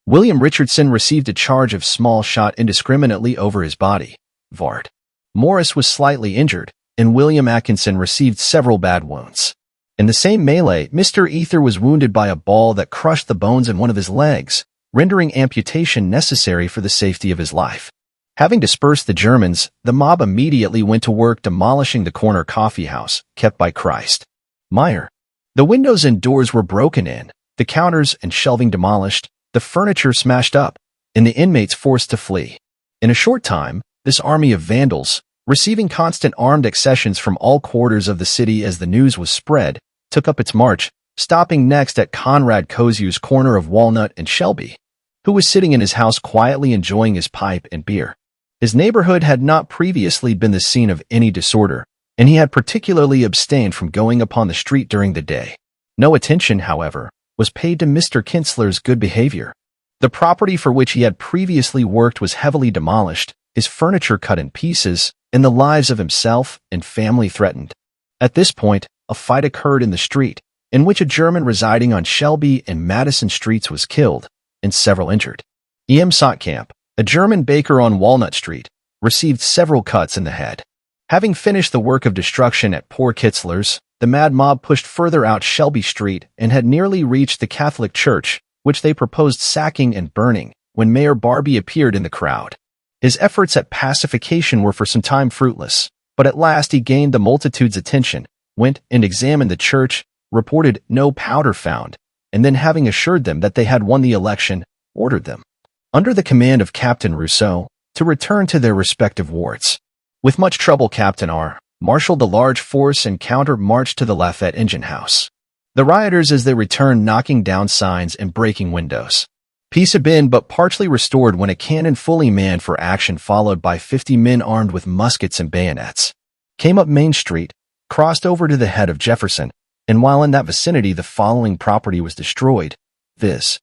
William Richardson received a charge of small shot indiscriminately over his body. Vard Morris was slightly injured, and William Atkinson received several bad wounds. In the same melee, Mr. Ether was wounded by a ball that crushed the bones in one of his legs, rendering amputation necessary for the safety of his life. Having dispersed the Germans, the mob immediately went to work demolishing the corner coffee house, kept by Christ Meyer. The windows and doors were broken in, the counters and shelving demolished, the furniture smashed up, and the inmates forced to flee. In a short time, this army of vandals, receiving constant armed accessions from all quarters of the city as the news was spread, took up its march, stopping next at Conrad Koziu's corner of Walnut and Shelby, who was sitting in his house quietly enjoying his pipe and beer. His neighborhood had not previously been the scene of any disorder, and he had particularly abstained from going upon the street during the day. No attention, however, was paid to Mr. Kinsler's good behavior. The property for which he had previously worked was heavily demolished, his furniture cut in pieces, and the lives of himself and family threatened. At this point, a fight occurred in the street, in which a German residing on Shelby and Madison Streets was killed, and several injured. E.M. Sotkamp, a German baker on Walnut Street, received several cuts in the head. Having finished the work of destruction at poor Kitzler's, the mad mob pushed further out Shelby Street and had nearly reached the Catholic Church, which they proposed sacking and burning, when Mayor Barbie appeared in the crowd. His efforts at pacification were for some time fruitless, but at last he gained the multitude's attention, went and examined the church, reported no powder found, and then having assured them that they had won the election, ordered them, under the command of Captain Rousseau, to return to their respective wards. With much trouble, Captain R. marshaled a large force and counter-marched to the Lafayette engine house. The rioters as they returned knocking down signs and breaking windows. Peace had been but partially restored when a cannon fully manned for action followed by 50 men armed with muskets and bayonets came up Main Street, crossed over to the head of Jefferson, and while in that vicinity the following property was destroyed, viz.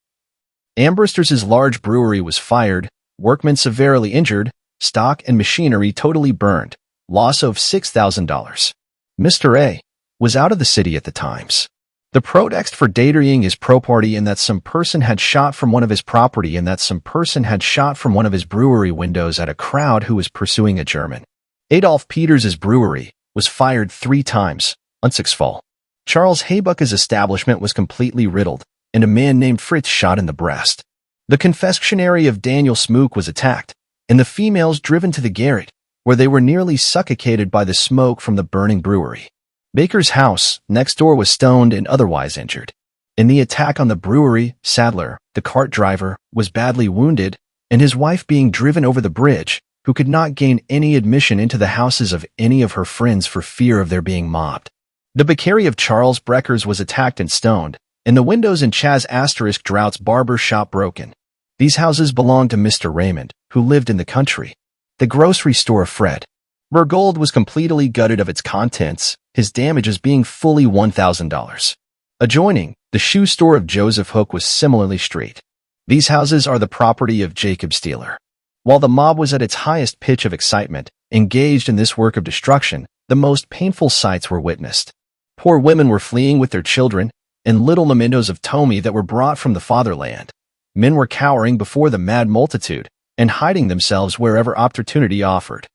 Ambrister's large brewery was fired, workmen severely injured, stock and machinery totally burned, loss of $6,000. Mr. A. was out of the city at the times. The pretext for dating his property in that some person had shot from one of his property and that some person had shot from one of his brewery windows at a crowd who was pursuing a German. Adolf Peters' brewery was fired 3 times, unsuccessful. Charles Haybuck's establishment was completely riddled, and a man named Fritz shot in the breast. The confectionery of Daniel Smook was attacked, and the females driven to the garret, where they were nearly suffocated by the smoke from the burning brewery. Baker's house, next door, was stoned and otherwise injured. In the attack on the brewery, Sadler, the cart driver, was badly wounded, and his wife being driven over the bridge, who could not gain any admission into the houses of any of her friends for fear of their being mobbed. The bakery of Charles Breckers was attacked and stoned, and the windows in Chaz Asterisk Drout's barber shop broken. These houses belonged to Mr. Raymond, who lived in the country. The grocery store of Fred Burgold was completely gutted of its contents, his damages being fully $1,000. Adjoining, the shoe store of Joseph Hook was similarly street. These houses are the property of Jacob Steeler. While the mob was at its highest pitch of excitement, engaged in this work of destruction, the most painful sights were witnessed. Poor women were fleeing with their children, and little mementos of Tommy that were brought from the fatherland. Men were cowering before the mad multitude, and hiding themselves wherever opportunity offered.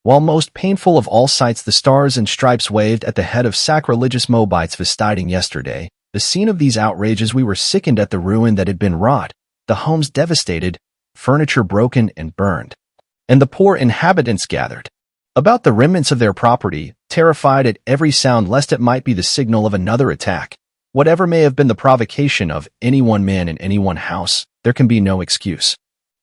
While most painful of all sights the stars and stripes waved at the head of sacrilegious Moabites festiving yesterday, the scene of these outrages we were sickened at the ruin that had been wrought, the homes devastated, furniture broken and burned, and the poor inhabitants gathered about the remnants of their property, terrified at every sound lest it might be the signal of another attack. Whatever may have been the provocation of any one man in any one house, there can be no excuse.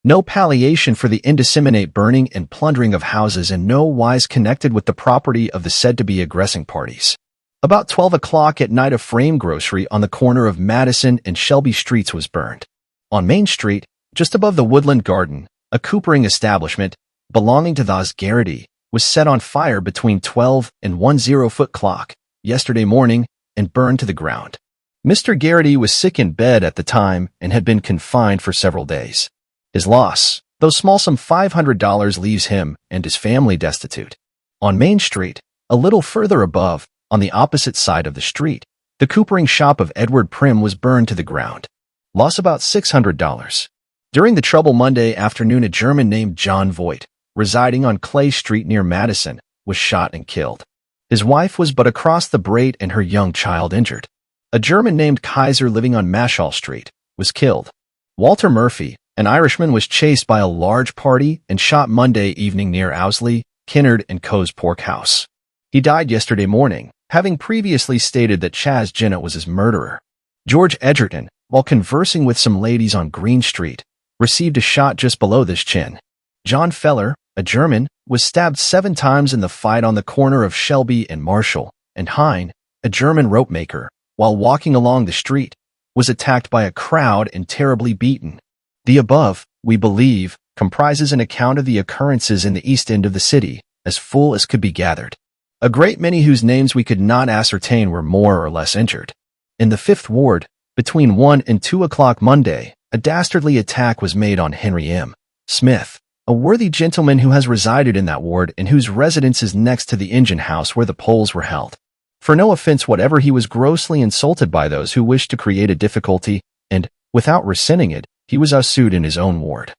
No palliation for the indiscriminate burning and plundering of houses in no wise connected with the property of the said-to-be aggressing parties. About 12 o'clock at night a frame grocery on the corner of Madison and Shelby Streets was burned. On Main Street, just above the Woodland Garden, a coopering establishment, belonging to the Garrity, was set on fire between 12 and 1 0-foot clock, yesterday morning, and burned to the ground. Mr. Garrity was sick in bed at the time and had been confined for several days. His loss, though small, some $500, leaves him and his family destitute. On Main Street, a little further above, On the opposite side of the street, the coopering shop of Edward Prim was burned to the ground. Loss about $600. During the trouble Monday afternoon, a German named John Voigt, residing on Clay Street near Madison, was shot and killed. His wife was but across the Brate and her young child injured. A German named Kaiser living on Mashall Street was killed. Walter Murphy, an Irishman, was chased by a large party and shot Monday evening near Owsley, Kinnard & Co.'s Pork House. He died yesterday morning, having previously stated that Chaz Jinnah was his murderer. George Edgerton, while conversing with some ladies on Green Street, received a shot just below his chin. John Feller, a German, was stabbed 7 times in the fight on the corner of Shelby and Marshall, and Hein, a German ropemaker, while walking along the street, was attacked by a crowd and terribly beaten. The above, we believe, comprises an account of the occurrences in the East End of the city, as full as could be gathered. A great many whose names we could not ascertain were more or less injured. In the 5th Ward, between 1 and 2 o'clock Monday, a dastardly attack was made on Henry M. Smith, a worthy gentleman who has resided in that ward and whose residence is next to the engine house where the polls were held. For no offense whatever, he was grossly insulted by those who wished to create a difficulty, and, without resenting it, he was sued in his own ward.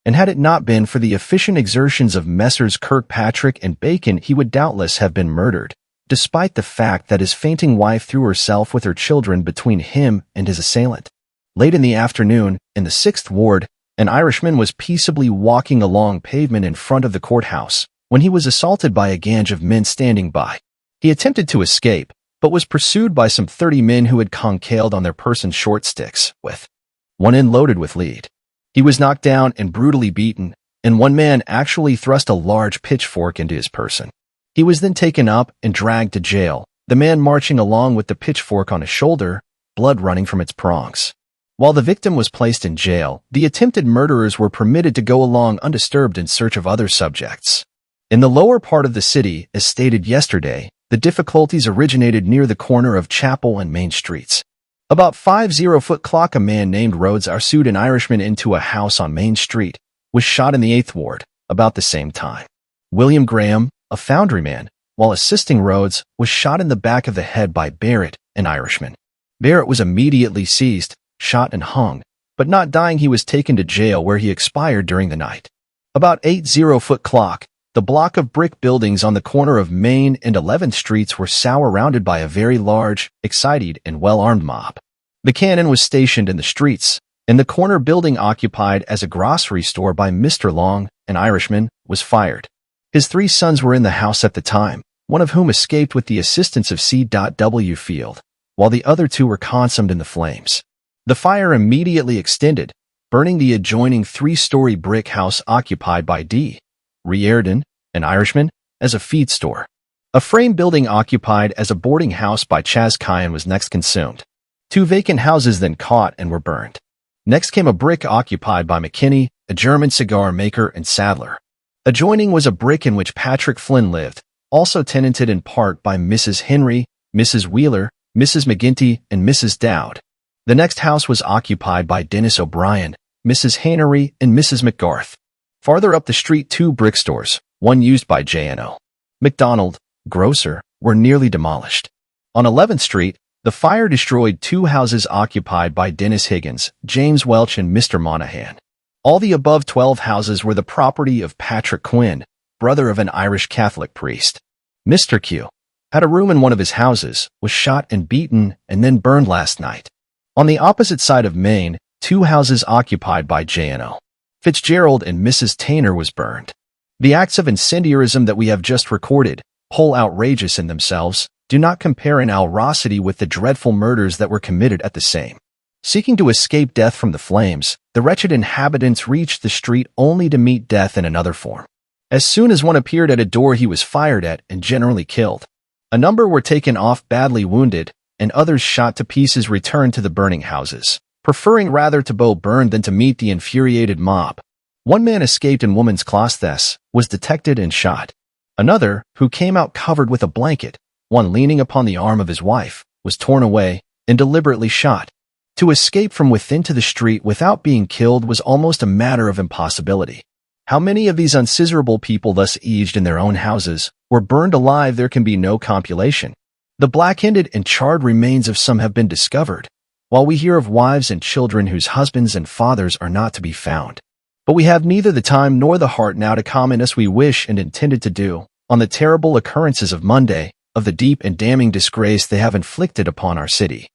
And had it not been for the efficient exertions of Messrs. Kirkpatrick and Bacon, he would doubtless have been murdered, despite the fact that his fainting wife threw herself with her children between him and his assailant. Late in the afternoon, in the 6th Ward, an Irishman was peaceably walking along pavement in front of the courthouse when he was assaulted by a gang of men standing by. He attempted to escape, but was pursued by some 30 men who had concealed on their persons short sticks, with one end loaded with lead. He was knocked down and brutally beaten, and one man actually thrust a large pitchfork into his person. He was then taken up and dragged to jail, the man marching along with the pitchfork on his shoulder, blood running from its prongs. While the victim was placed in jail, the attempted murderers were permitted to go along undisturbed in search of other subjects. In the lower part of the city, as stated yesterday, the difficulties originated near the corner of Chapel and Main Streets. About 5:00 o'clock, a man named Rhodes pursued an Irishman into a house on Main Street, was shot in the 8th Ward, about the same time. William Graham, a foundryman, while assisting Rhodes, was shot in the back of the head by Barrett, an Irishman. Barrett was immediately seized, shot and hung, but not dying, he was taken to jail where he expired during the night. About 8:00 o'clock, the block of brick buildings on the corner of Main and 11th Streets were surrounded by a very large, excited, and well-armed mob. The cannon was stationed in the streets, and the corner building occupied as a grocery store by Mr. Long, an Irishman, was fired. His 3 sons were in the house at the time, one of whom escaped with the assistance of C.W. Field, while the other 2 were consumed in the flames. The fire immediately extended, burning the adjoining 3-story brick house occupied by D. Riordan, an Irishman, as a feed store. A frame building occupied as a boarding house by Chaz Kyan was next consumed. 2 vacant houses then caught and were burned. Next came a brick occupied by McKinney, a German cigar maker and saddler. Adjoining was a brick in which Patrick Flynn lived, also tenanted in part by Mrs. Henry, Mrs. Wheeler, Mrs. McGinty, and Mrs. Dowd. The next house was occupied by Dennis O'Brien, Mrs. Hannery, and Mrs. McGarth. Farther up the street, 2 brick stores, one used by J.N.O. McDonald, grocer, were nearly demolished. On 11th Street, the fire destroyed 2 houses occupied by Dennis Higgins, James Welch, and Mr. Monahan. All the above 12 houses were the property of Patrick Quinn, brother of an Irish Catholic priest. Mr. Q had a room in one of his houses, was shot and beaten, and then burned last night. On the opposite side of Main, 2 houses occupied by J.N.O. Fitzgerald and Mrs. Tainer was burned. The acts of incendiarism that we have just recorded, whole outrageous in themselves, do not compare in atrocity with the dreadful murders that were committed at the same. Seeking to escape death from the flames, the wretched inhabitants reached the street only to meet death in another form. As soon as one appeared at a door, he was fired at and generally killed. A number were taken off badly wounded, and others shot to pieces returned to the burning houses, preferring rather to be burned than to meet the infuriated mob. One man escaped in woman's clothes, was detected and shot. Another, who came out covered with a blanket, one leaning upon the arm of his wife, was torn away and deliberately shot. To escape from within to the street without being killed was almost a matter of impossibility. How many of these unscissorable people thus aged in their own houses were burned alive there can be no compilation. The black-ended and charred remains of some have been discovered, while we hear of wives and children whose husbands and fathers are not to be found. But we have neither the time nor the heart now to comment as we wish and intended to do on the terrible occurrences of Monday, of the deep and damning disgrace they have inflicted upon our city,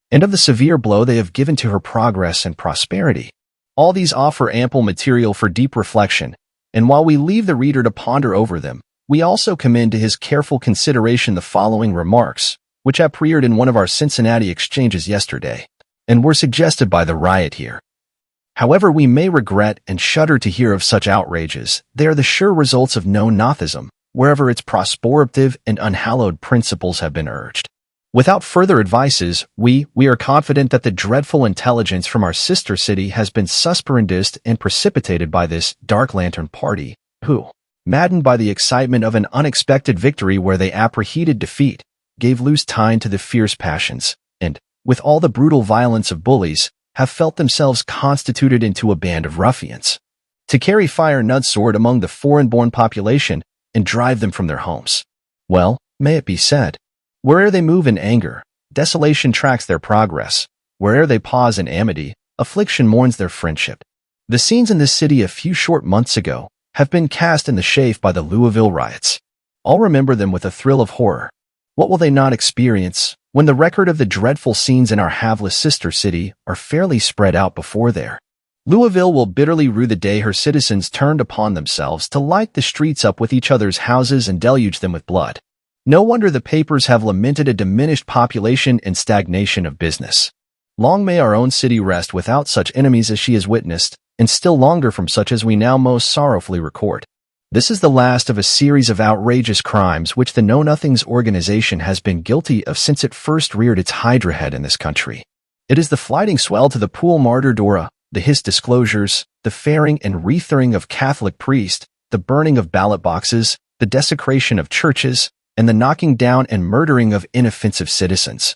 and of the severe blow they have given to her progress and prosperity. All these offer ample material for deep reflection, and while we leave the reader to ponder over them, we also commend to his careful consideration the following remarks, which appeared in one of our Cincinnati exchanges yesterday, and were suggested by the riot here. However we may regret and shudder to hear of such outrages, they are the sure results of know-nothism, wherever its prosperative and unhallowed principles have been urged. Without further advices, we are confident that the dreadful intelligence from our sister city has been suspended and precipitated by this Dark Lantern party, who, maddened by the excitement of an unexpected victory where they apprehended defeat, gave loose time to the fierce passions, and, with all the brutal violence of bullies, have felt themselves constituted into a band of ruffians, to carry fire and sword among the foreign-born population and drive them from their homes. Well, may it be said, where'er they move in anger, desolation tracks their progress. Where'er they pause in amity, affliction mourns their friendship. The scenes in this city a few short months ago have been cast in the shade by the Louisville riots. All remember them with a thrill of horror. What will they not experience when the record of the dreadful scenes in our haveless sister city are fairly spread out before there? Louisville will bitterly rue the day her citizens turned upon themselves to light the streets up with each other's houses and deluge them with blood. No wonder the papers have lamented a diminished population and stagnation of business. Long may our own city rest without such enemies as she has witnessed, and still longer from such as we now most sorrowfully record. This is the last of a series of outrageous crimes which the Know-Nothings organization has been guilty of since it first reared its hydra head in this country. It is the flighting swell to the Pool Martyr Dora, the His disclosures, the fairing and wreathering of Catholic priests, the burning of ballot boxes, the desecration of churches, and the knocking down and murdering of inoffensive citizens,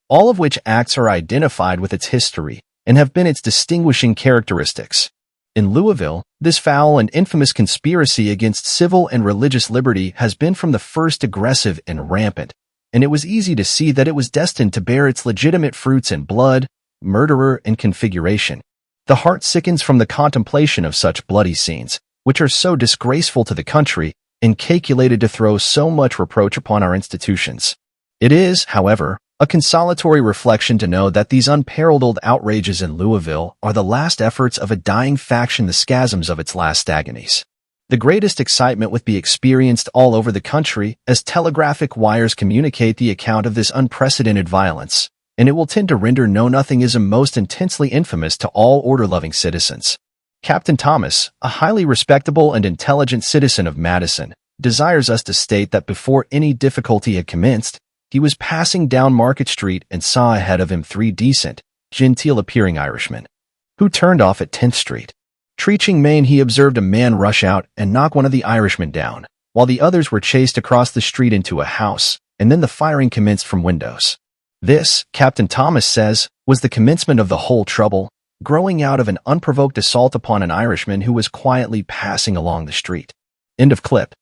all of which acts are identified with its history and have been its distinguishing characteristics. In Louisville, this foul and infamous conspiracy against civil and religious liberty has been from the first aggressive and rampant, and it was easy to see that it was destined to bear its legitimate fruits in blood, murder, and configuration. The heart sickens from the contemplation of such bloody scenes, which are so disgraceful to the country and calculated to throw so much reproach upon our institutions. It is, however, a consolatory reflection to know that these unparalleled outrages in Louisville are the last efforts of a dying faction, the scasms of its last agonies. The greatest excitement would be experienced all over the country as telegraphic wires communicate the account of this unprecedented violence, and it will tend to render Know-Nothingism most intensely infamous to all order-loving citizens. Captain Thomas, a highly respectable and intelligent citizen of Madison, desires us to state that before any difficulty had commenced, he was passing down Market Street and saw ahead of him 3 decent, genteel-appearing Irishmen, who turned off at 10th Street. Reaching Main, he observed a man rush out and knock one of the Irishmen down, while the others were chased across the street into a house, and then the firing commenced from windows. This, Captain Thomas says, was the commencement of the whole trouble, growing out of an unprovoked assault upon an Irishman who was quietly passing along the street. End of clip.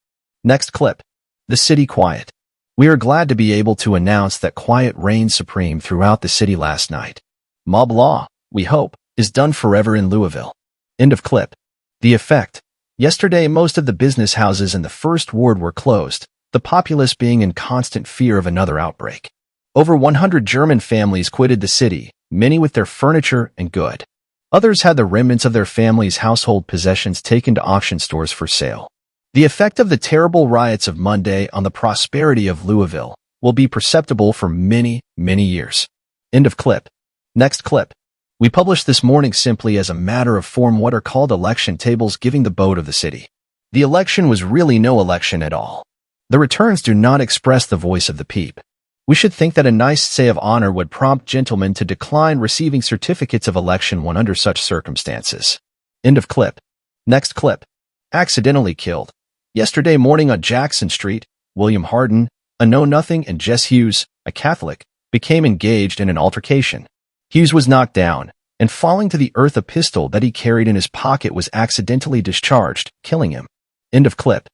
Next clip. The city quiet. We are glad to be able to announce that quiet reigned supreme throughout the city last night. Mob law, we hope, is done forever in Louisville. End of clip. The effect. Yesterday, most of the business houses in the First Ward were closed, the populace being in constant fear of another outbreak. Over 100 German families quitted the city, many with their furniture and good. Others had the remnants of their families' household possessions taken to auction stores for sale. The effect of the terrible riots of Monday on the prosperity of Louisville will be perceptible for many, many years. End of clip. Next clip. We published this morning simply as a matter of form what are called election tables giving the vote of the city. The election was really no election at all. The returns do not express the voice of the peep. We should think that a nice say of honor would prompt gentlemen to decline receiving certificates of election when under such circumstances. End of clip. Next clip. Accidentally killed. Yesterday morning on Jackson Street, William Harden, a know-nothing, and Jess Hughes, a Catholic, became engaged in an altercation. Hughes was knocked down, and falling to the earth, a pistol that he carried in his pocket was accidentally discharged, killing him. End of clip.